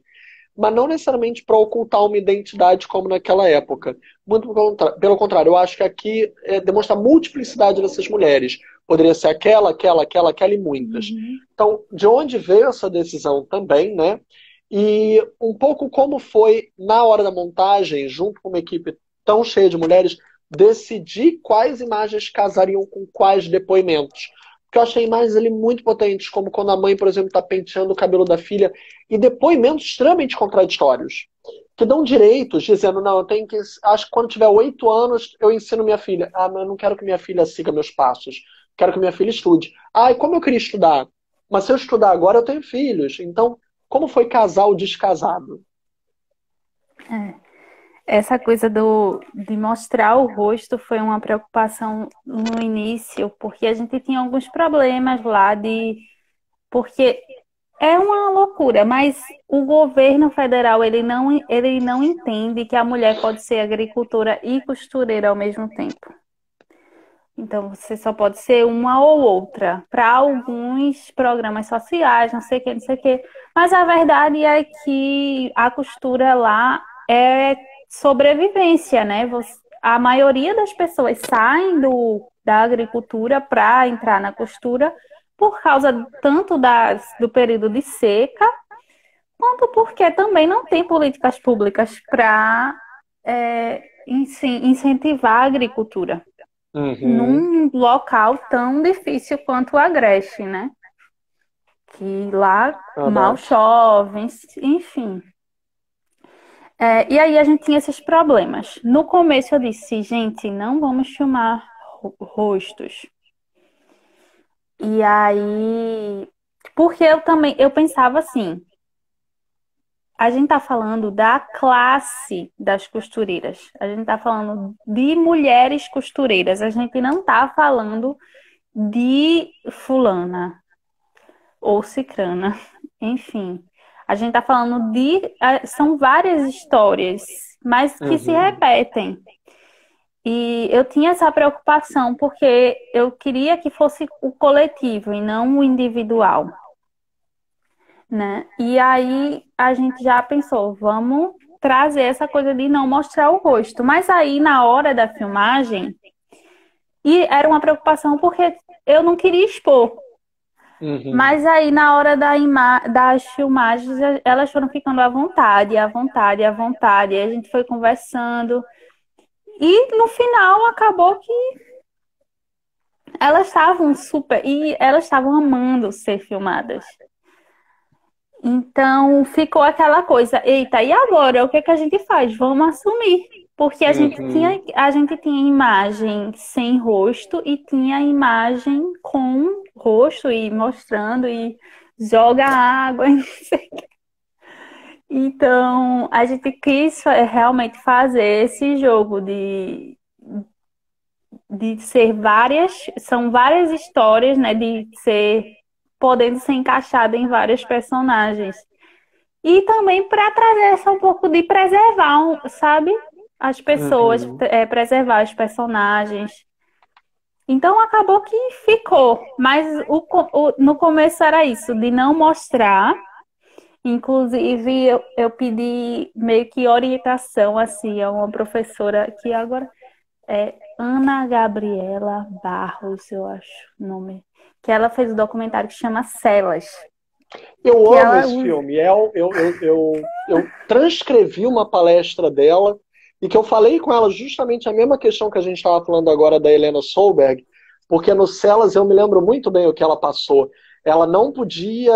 mas não necessariamente para ocultar uma identidade como naquela época. Muito pelo contrário, eu acho que aqui demonstra a multiplicidade dessas mulheres. Poderia ser aquela e muitas. Uhum. Então, de onde veio essa decisão também, né? E um pouco como foi na hora da montagem, junto com uma equipe tão cheia de mulheres, decidir quais imagens casariam com quais depoimentos. Porque eu achei imagens ali muito potentes, como quando a mãe, por exemplo, está penteando o cabelo da filha, e depoimentos extremamente contraditórios, que dão direitos, dizendo, não, eu tenho que. Acho que quando tiver 8 anos, eu ensino minha filha. Ah, mas eu não quero que minha filha siga meus passos. Quero que minha filha estude. Ah, e como eu queria estudar? Mas se eu estudar agora, eu tenho filhos. Então, como foi casar o descasado? Essa coisa de mostrar o rosto foi uma preocupação no início, porque a gente tinha alguns problemas lá porque é uma loucura, mas o governo federal ele não entende que a mulher pode ser agricultora e costureira ao mesmo tempo. Então, você só pode ser uma ou outra para alguns programas sociais, não sei o que, não sei o que. Mas a verdade é que a costura lá é sobrevivência, né? A maioria das pessoas saem da agricultura para entrar na costura por causa tanto do período de seca, quanto porque também não tem políticas públicas para incentivar a agricultura Uhum. num local tão difícil quanto o Agreste, né? Que lá mal Verdade. chove, enfim. E aí a gente tinha esses problemas. No começo eu disse, gente, não vamos filmar rostos. E aí, porque eu pensava assim, a gente tá falando da classe das costureiras. A gente tá falando de mulheres costureiras. A gente não tá falando de fulana ou cicrana. Enfim, a gente tá falando são várias histórias, mas que se Uhum. repetem. E eu tinha essa preocupação porque eu queria que fosse o coletivo e não o individual, né? E aí a gente já pensou, vamos trazer essa coisa de não mostrar o rosto. Mas aí na hora da filmagem, e era uma preocupação porque eu não queria expor. Uhum. Mas aí, na hora das filmagens, elas foram ficando à vontade, à vontade, à vontade. E a gente foi conversando. E no final, acabou que elas estavam super. E elas estavam amando ser filmadas. Então, ficou aquela coisa: eita, e agora? O que é que a gente faz? Vamos assumir. Porque Uhum. a gente tinha imagem sem rosto e tinha imagem com rosto e mostrando e joga água. Então, a gente quis realmente fazer esse jogo de ser são várias histórias, né, de ser podendo ser encaixada em vários personagens. E também para trazer essa um pouco de preservar, sabe? As pessoas, Uhum. preservar os personagens. Então acabou que ficou, mas no começo era isso, de não mostrar. Inclusive, eu pedi meio que orientação assim a uma professora que agora é Ana Gabriela Barros, eu acho o nome, que ela fez um documentário que chama Celas, Eu que amo ela esse usa. filme. Eu transcrevi uma palestra dela e que eu falei com ela justamente a mesma questão que a gente estava falando agora da Helena Solberg, porque no Celas eu me lembro muito bem o que ela passou. Ela não podia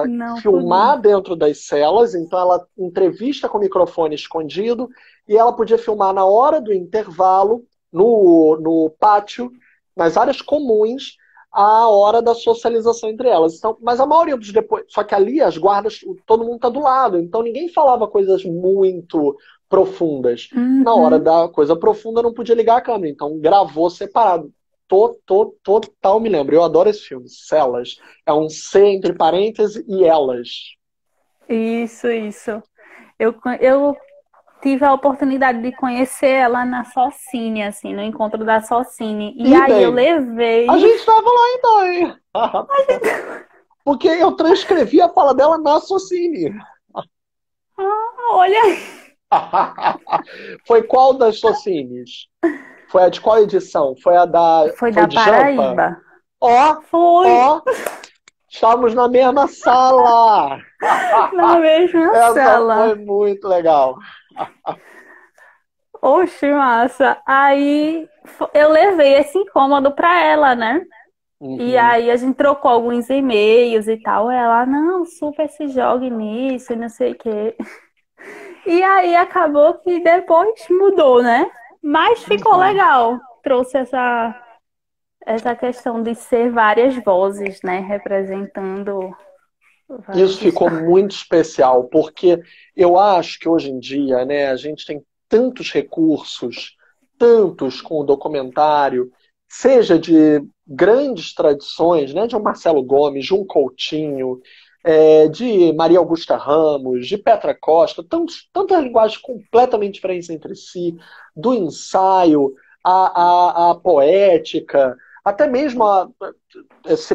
Não podia. filmar dentro das celas, então ela entrevista com o microfone escondido e ela podia filmar na hora do intervalo, no pátio, nas áreas comuns, a hora da socialização entre elas. Então, mas a maioria dos depois. Só que ali as guardas, todo mundo está do lado, então ninguém falava coisas muito profundas. Na hora Uhum. da coisa profunda não podia ligar a câmera, então gravou separado. Total me lembro. Eu adoro esse filme. Celas. É um C entre parênteses e elas. Isso. Eu tive a oportunidade de conhecer ela na Socine, assim, no encontro da Socine. E aí eu Idem. A levei. gente estava lá então, hein? Porque eu transcrevi a fala dela na Socine. Ah, olha, Foi qual das Socines? Foi a de qual edição? Foi a da. foi Foi da de Jampa? Paraíba. Ó, Foi ó, estamos na mesma sala! na mesma Essa foi sala. muito legal. Oxe, massa. Aí eu levei esse incômodo pra ela, né? E Uhum. aí a gente trocou alguns e-mails e tal. Ela, não, super se jogue nisso e não sei o quê. E aí acabou que depois mudou, né? Mas ficou Uhum. legal. Trouxe essa questão de ser várias vozes, né? Representando Vai Isso ficou registrar. muito especial, porque eu acho que hoje em dia, né, a gente tem tantos recursos, tantos com o documentário, seja de grandes tradições, né, de um Marcelo Gomes, de um Coutinho, de Maria Augusta Ramos, de Petra Costa, tantas linguagens completamente diferentes entre si, do ensaio, a poética, até mesmo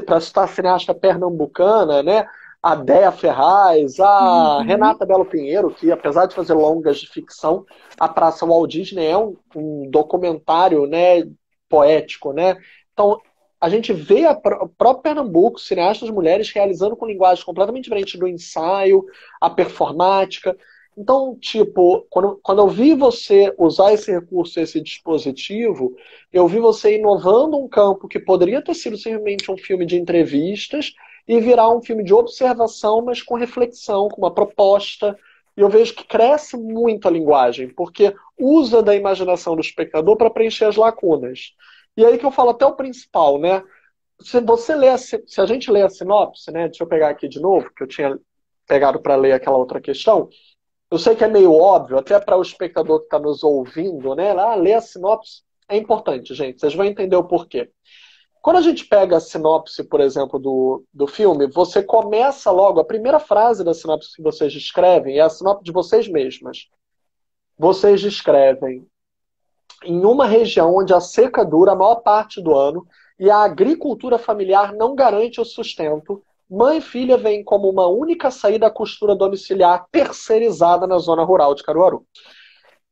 para citar a cineasta pernambucana, né? A Déa Ferraz, a Uhum. Renata Belo Pinheiro, que apesar de fazer longas de ficção, a Praça Walt Disney é um documentário, né, poético, né? Então, a gente vê o próprio Pernambuco, cineastas mulheres realizando com linguagens completamente diferentes do ensaio, a performática. Então, tipo, quando eu vi você usar esse recurso, esse dispositivo, eu vi você inovando um campo que poderia ter sido simplesmente um filme de entrevistas e virar um filme de observação, mas com reflexão, com uma proposta. E eu vejo que cresce muito a linguagem, porque usa da imaginação do espectador para preencher as lacunas. E aí que eu falo até o principal, né? Se você lê se a gente lê a sinopse, né? Deixa eu pegar aqui de novo, que eu tinha pegado para ler aquela outra questão. Eu sei que é meio óbvio, até para o espectador que está nos ouvindo, né? Ler a sinopse é importante, gente. Vocês vão entender o porquê. Quando a gente pega a sinopse, por exemplo, do filme, você começa logo, a primeira frase da sinopse que vocês escrevem é a sinopse de vocês mesmas. Vocês descrevem em uma região onde a seca dura a maior parte do ano e a agricultura familiar não garante o sustento, mãe e filha veem como uma única saída a costura domiciliar terceirizada na zona rural de Caruaru.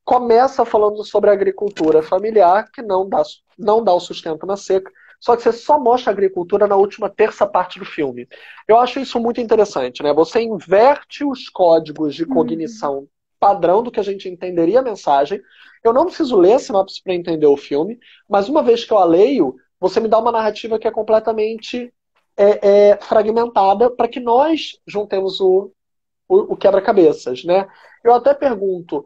Começa falando sobre a agricultura familiar, que não dá o sustento na seca, só que você só mostra a agricultura na última terça parte do filme. Eu acho isso muito interessante, né? Você inverte os códigos de Uhum. cognição padrão do que a gente entenderia a mensagem. Eu não preciso ler a sinopse para entender o filme, mas uma vez que eu a leio, você me dá uma narrativa que é completamente fragmentada para que nós juntemos o quebra-cabeças, né? Eu até pergunto,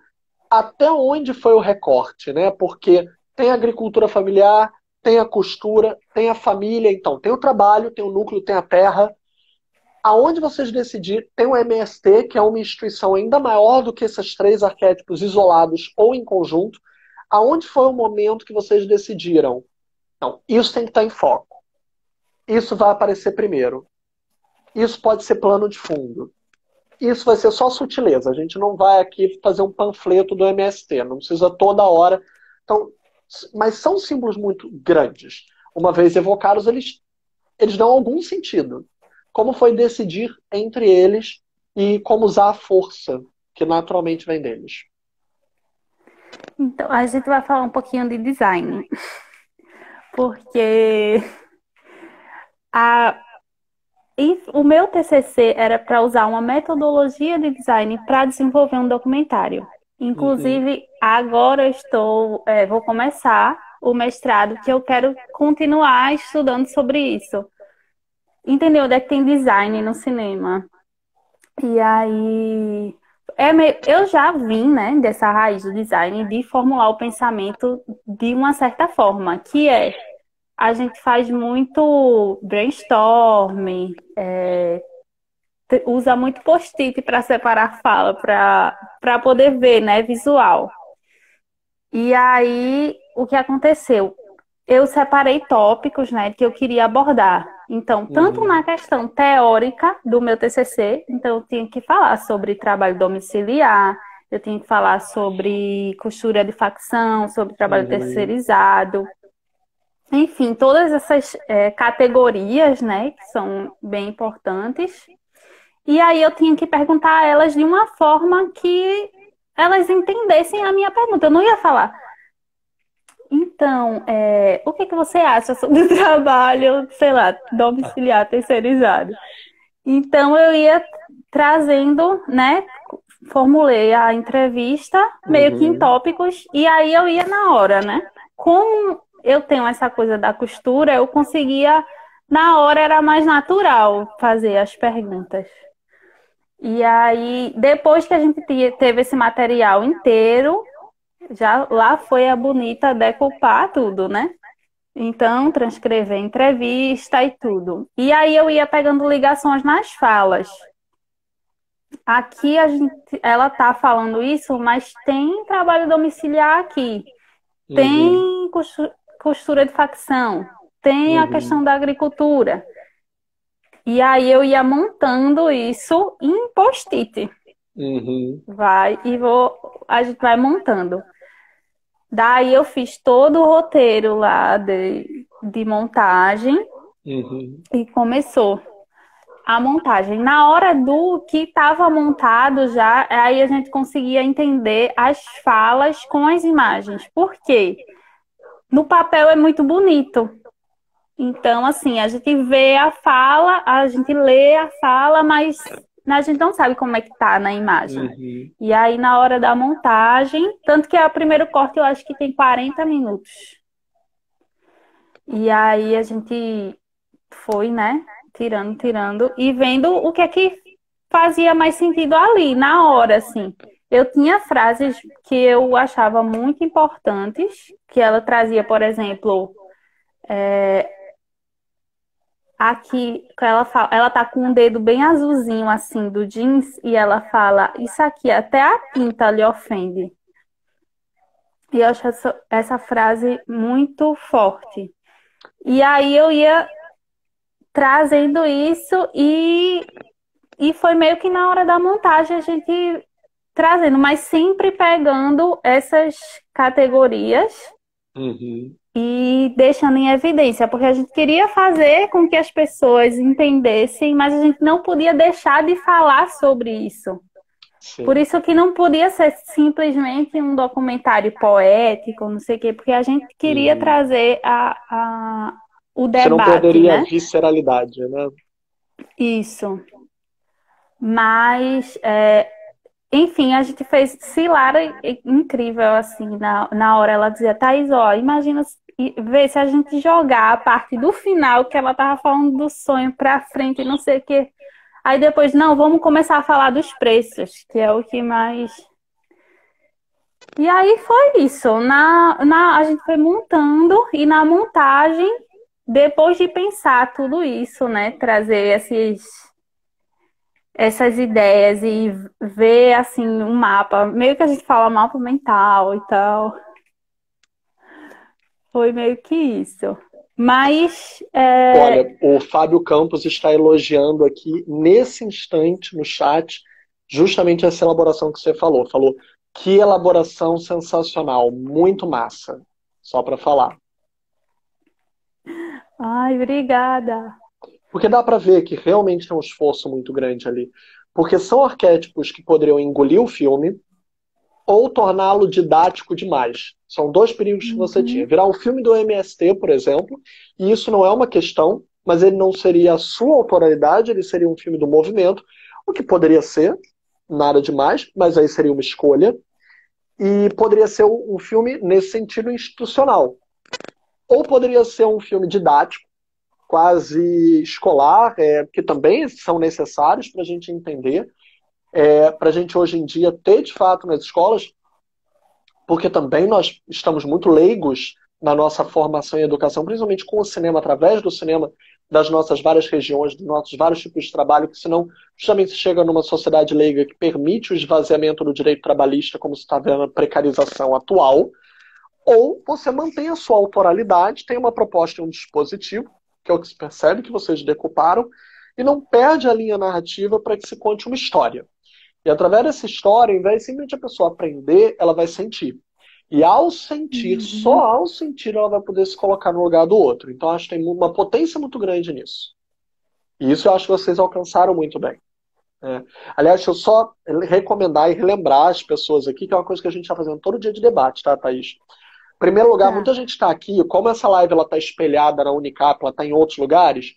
até onde foi o recorte, né? Porque tem a agricultura familiar, tem a costura, tem a família, então tem o trabalho, tem o núcleo, tem a terra. Aonde vocês decidiram, tem o MST, que é uma instituição ainda maior do que esses três arquétipos isolados ou em conjunto. Aonde foi o momento que vocês decidiram? Não, isso tem que estar em foco. Isso vai aparecer primeiro. Isso pode ser plano de fundo. Isso vai ser só sutileza. A gente não vai aqui fazer um panfleto do MST, não precisa toda hora. Então, mas são símbolos muito grandes. Uma vez evocados, eles dão algum sentido. Como foi decidir entre eles e como usar a força que naturalmente vem deles. Então, a gente vai falar um pouquinho de design, porque a, o meu TCC era para usar uma metodologia de design para desenvolver um documentário. Uhum, Inclusive, agora eu vou começar o mestrado, que eu quero continuar estudando sobre isso. Entender onde é que tem design no cinema. E aí, eu já vim, né, dessa raiz do design de formular o pensamento de uma certa forma, que é a gente faz muito brainstorming, usa muito post-it para separar fala, para poder ver, né, visual. E aí, o que aconteceu? Eu separei tópicos, né, que eu queria abordar. Então, tanto uhum, na questão teórica do meu TCC, então eu tinha que falar sobre trabalho domiciliar, eu tinha que falar sobre costura de facção, sobre trabalho uhum, terceirizado, enfim, todas essas categorias, né, que são bem importantes. E aí eu tinha que perguntar a elas de uma forma que elas entendessem a minha pergunta. Eu não ia falar. Então, o que que você acha sobre o trabalho, sei lá, domiciliar terceirizado? Então, eu ia trazendo, né? Formulei a entrevista meio que em uhum. tópicos e aí eu ia na hora, né? Como eu tenho essa coisa da costura, eu conseguia, na hora era mais natural fazer as perguntas. E aí, depois que a gente teve esse material inteiro, já lá foi a bonita decupar tudo, né? Então, transcrever entrevista e tudo. E aí eu ia pegando ligações nas falas. Aqui ela tá falando isso, mas tem trabalho domiciliar aqui. Uhum, Tem costura de facção, tem a questão uhum, da agricultura. E aí eu ia montando isso em post-it. uhum, A gente vai montando. Daí eu fiz todo o roteiro lá de montagem uhum, e começou a montagem. Na hora do que estava montado já, aí a gente conseguia entender as falas com as imagens. Por quê? No papel é muito bonito. Então, assim, a gente vê a fala, a gente lê a fala, mas a gente não sabe como é que tá na imagem. uhum. E aí, na hora da montagem, tanto que o primeiro corte eu acho que tem 40 minutos. E aí a gente foi, né, tirando e vendo o que é que fazia mais sentido ali, na hora, assim. Eu tinha frases que eu achava muito importantes, que ela trazia, por exemplo, aqui, que ela fala, ela tá com um dedo bem azulzinho, assim, do jeans, e ela fala, isso aqui, até a tinta lhe ofende. E eu acho essa frase muito forte. E aí eu ia trazendo isso e foi meio que na hora da montagem a gente trazendo, mas sempre pegando essas categorias Uhum. e deixando em evidência, porque a gente queria fazer com que as pessoas entendessem, mas a gente não podia deixar de falar sobre isso. Por Sim. isso que não podia ser simplesmente um documentário poético, não sei o quê, porque a gente queria Uhum. trazer o Você não debate, perderia a né? visceralidade, né? Isso. Mas enfim, a gente fez Cilara incrível, assim, na hora ela dizia, Thaís, ó, imagina ver se a gente jogar a parte do final, que ela tava falando do sonho pra frente, não sei o quê. Aí depois, não, vamos começar a falar dos preços, que é o que mais. E aí foi isso. A gente foi montando e na montagem, depois de pensar tudo isso, né, trazer essas ideias e ver assim um mapa, meio que a gente fala mapa mental e tal. Foi meio que isso. Mas Olha, o Fábio Campos está elogiando aqui nesse instante no chat justamente essa elaboração que você falou. Falou que elaboração sensacional, muito massa. Só para falar. ai, obrigada. Porque dá para ver que realmente é um esforço muito grande ali. Porque são arquétipos que poderiam engolir o filme ou torná-lo didático demais. São dois perigos que você tinha. Uhum, Virar um filme do MST, por exemplo, e isso não é uma questão, mas ele não seria a sua autoralidade, ele seria um filme do movimento, o que poderia ser, nada demais, mas aí seria uma escolha, e poderia ser um filme nesse sentido institucional. Ou poderia ser um filme didático, quase escolar, que também são necessários para a gente entender, para a gente hoje em dia ter de fato nas escolas, porque também nós estamos muito leigos na nossa formação e educação, principalmente com o cinema, através do cinema, das nossas várias regiões, dos nossos vários tipos de trabalho, que senão justamente se chega numa sociedade leiga que permite o esvaziamento do direito trabalhista, como se está vendo a precarização atual, ou você mantém a sua autoralidade, tem uma proposta e um dispositivo, que é o que se percebe que vocês decuparam, e não perde a linha narrativa para que se conte uma história. E através dessa história, ao invés de simplesmente a pessoa aprender, ela vai sentir. E ao sentir, só uhum. ao sentir, ela vai poder se colocar no lugar do outro. Então, acho que tem uma potência muito grande nisso. E isso eu acho que vocês alcançaram muito bem. Né? Aliás, deixa eu só recomendar e relembrar as pessoas aqui, que é uma coisa que a gente está fazendo todo dia de debate, tá, Thaís? Em primeiro lugar, Tá. muita gente está aqui, como essa live está espelhada na Unicap, ela está em outros lugares,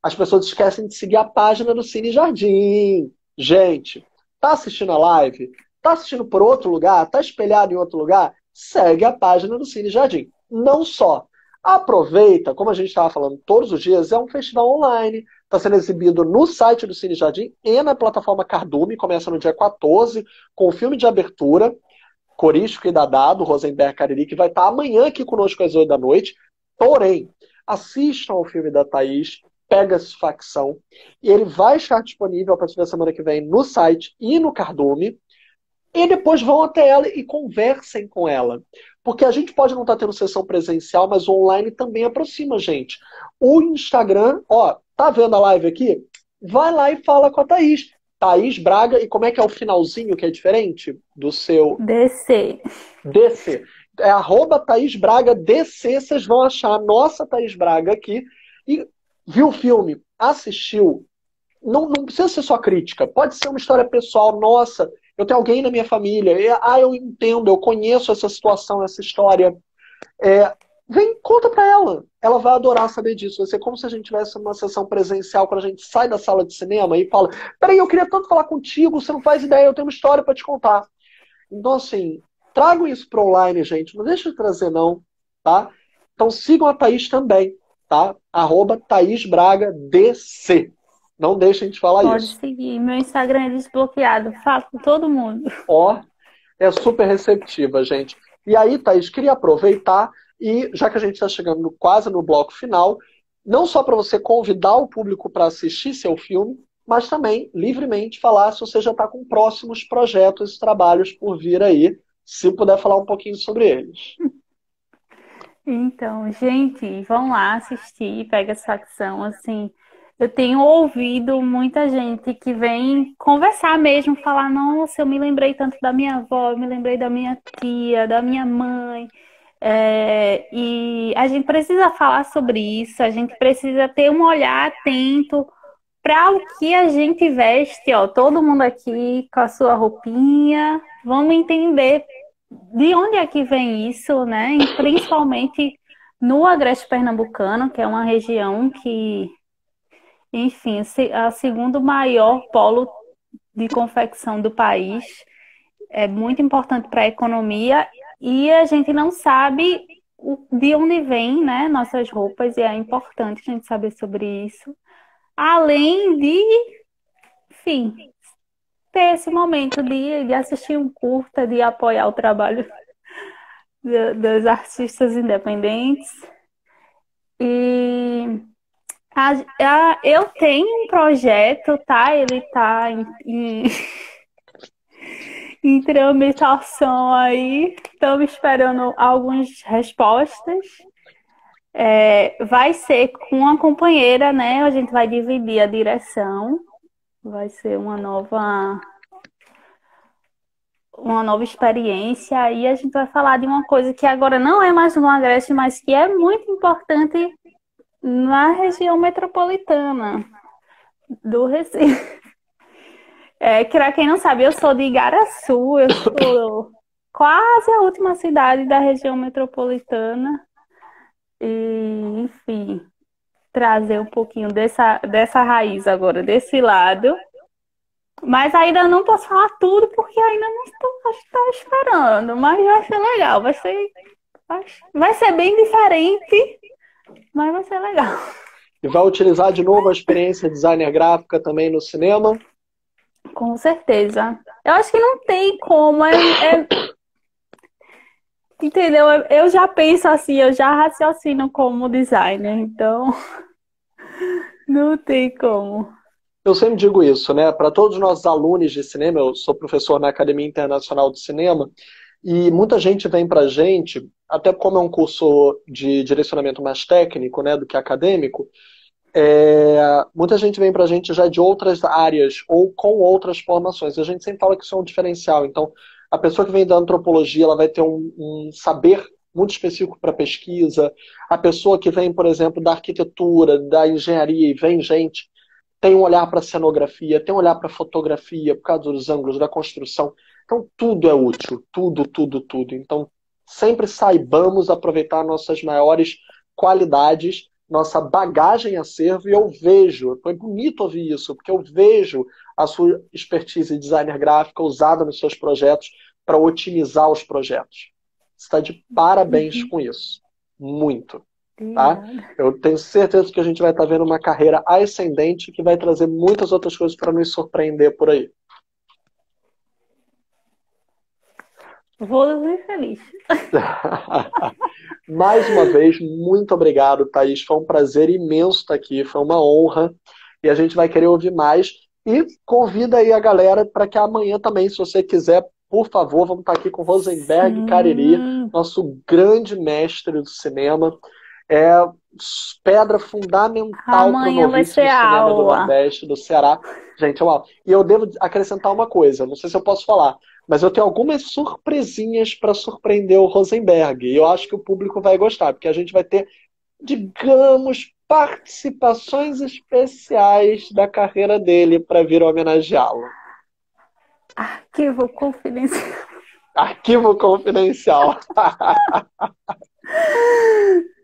as pessoas esquecem de seguir a página do Cine Jardim. Gente, tá assistindo a live? Tá assistindo por outro lugar? Tá espelhado em outro lugar? Segue a página do Cine Jardim. Não só. Aproveita, como a gente estava falando todos os dias, é um festival online. Está sendo exibido no site do Cine Jardim e na plataforma Cardume. Começa no dia 14, com o filme de abertura. Corístico e Dadá, do Rosenberg Cariri, que vai estar amanhã aqui conosco às 8 da noite. Porém, assistam ao filme da Thaís, Pegasus Facção. E ele vai estar disponível a partir da semana que vem no site e no Cardume. E depois vão até ela e conversem com ela. Porque a gente pode não estar tendo sessão presencial, mas o online também aproxima a gente. O Instagram, ó, tá vendo a live aqui? Vai lá e fala com a Thaís. Thaís Braga, e como é que é o finalzinho que é diferente do seu... DC. DC. É @Thaís Braga DC, vocês vão achar a nossa Thaís Braga aqui. E viu o filme, assistiu, não precisa ser só crítica, pode ser uma história pessoal, nossa, eu tenho alguém na minha família, eu entendo, eu conheço essa situação, essa história. Vem, conta pra ela vai adorar saber disso. Vai ser como se a gente tivesse uma sessão presencial, quando a gente sai da sala de cinema e fala, peraí, eu queria tanto falar contigo, você não faz ideia, eu tenho uma história pra te contar. Então, assim, tragam isso pro online, gente, não deixa de trazer não, tá? Então sigam a Thaís também, tá? @Thaís Braga DC. Não deixem de falar Pode isso. seguir. Meu Instagram é desbloqueado. Falo com todo mundo. Ó, é super receptiva, gente. E aí, Thaís, queria aproveitar e, já que a gente está chegando quase no bloco final, não só para você convidar o público para assistir seu filme, mas também, livremente, falar se você já está com próximos projetos e trabalhos por vir aí, se puder falar um pouquinho sobre eles. Então, gente, vão lá assistir, pega essa facção, assim. Eu tenho ouvido muita gente que vem conversar mesmo, falar, nossa, eu me lembrei tanto da minha avó, eu me lembrei da minha tia, da minha mãe. E a gente precisa falar sobre isso, a gente precisa ter um olhar atento para o que a gente veste, ó, todo mundo aqui com a sua roupinha, vamos entender de onde é que vem isso, né? E principalmente no Agreste Pernambucano, que é uma região que, enfim, é o segundo maior polo de confecção do país, é muito importante para a economia e a gente não sabe de onde vem, né, nossas roupas e é importante a gente saber sobre isso. Além de, enfim, ter esse momento de assistir um curta, de apoiar o trabalho dos artistas independentes. E eu tenho um projeto, tá? Ele tá em tramitação aí. Estamos esperando algumas respostas. Vai ser com uma companheira, né? A gente vai dividir a direção. Vai ser uma nova experiência. E a gente vai falar de uma coisa que agora não é mais no Agreste, mas que é muito importante na região metropolitana do Recife. Para quem não sabe, eu sou de Igaraçu, eu sou quase a última cidade da região metropolitana. E, enfim, trazer um pouquinho dessa raiz agora, desse lado. Mas ainda não posso falar tudo, porque ainda não estou esperando. Mas vai ser legal, vai ser bem diferente, mas vai ser legal. E vai utilizar de novo a experiência de designer gráfica também no cinema? Com certeza. Eu acho que não tem como. Entendeu? Eu já penso assim, eu já raciocino como designer, então não tem como. Eu sempre digo isso, né? Para todos os nossos alunos de cinema, eu sou professor na Academia Internacional de Cinema, e muita gente vem para a gente, até como é um curso de direcionamento mais técnico, né, do que acadêmico, muita gente vem para a gente já de outras áreas ou com outras formações. A gente sempre fala que isso é um diferencial. Então, a pessoa que vem da antropologia, ela vai ter um saber muito específico para pesquisa. A pessoa que vem, por exemplo, da arquitetura, da engenharia, e vem gente, tem um olhar para cenografia, tem um olhar para fotografia, por causa dos ângulos, da construção. Então, tudo é útil. Tudo, tudo, tudo. Então, sempre saibamos aproveitar nossas maiores qualidades, nossa bagagem em acervo, e eu vejo, foi bonito ouvir isso, porque eu vejo a sua expertise de designer gráfica usada nos seus projetos para otimizar os projetos. Você está de parabéns com isso. Muito. Tá? Eu tenho certeza que a gente vai estar vendo uma carreira ascendente que vai trazer muitas outras coisas para nos surpreender por aí. Vou ser feliz. Mais uma vez, muito obrigado, Thaís. Foi um prazer imenso estar aqui, foi uma honra. E a gente vai querer ouvir mais. E convida aí a galera para que amanhã também, se você quiser, por favor, vamos estar aqui com Rosenberg Cariri, Sim. nosso grande mestre do cinema. É pedra fundamental para o Amanhã vai novíssimo ser cinema do aula. Nordeste, do Ceará. Gente, uau. E eu devo acrescentar uma coisa, não sei se eu posso falar, mas eu tenho algumas surpresinhas para surpreender o Rosenberg. E eu acho que o público vai gostar, porque a gente vai ter, digamos, participações especiais da carreira dele para vir homenageá-lo. Arquivo confidencial. Arquivo confidencial.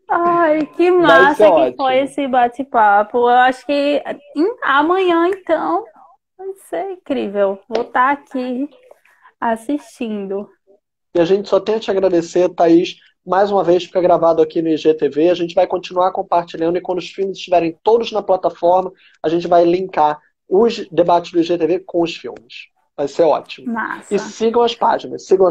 Ai, que Vai ser massa que foi ótimo. esse bate-papo. Eu acho que amanhã, então, vai ser incrível. Vou estar aqui assistindo. E a gente só tem a te agradecer, Thaís, mais uma vez, fica gravado aqui no IGTV. A gente vai continuar compartilhando e quando os filmes estiverem todos na plataforma, a gente vai linkar os debates do IGTV com os filmes. Vai ser ótimo. E Massa. sigam as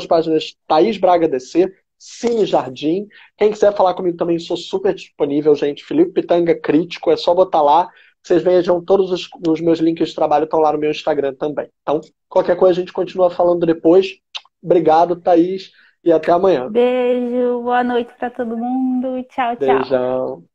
páginas Thaís Braga DC, Cine Jardim. Quem quiser falar comigo também, sou super disponível, gente. Felipe Pitanga Crítico, é só botar lá. Vocês vejam todos os meus links de trabalho estão lá no meu Instagram também. Então, qualquer coisa a gente continua falando depois. Obrigado, Thaís, e até amanhã. Beijo, boa noite para todo mundo. Tchau, tchau. Beijão.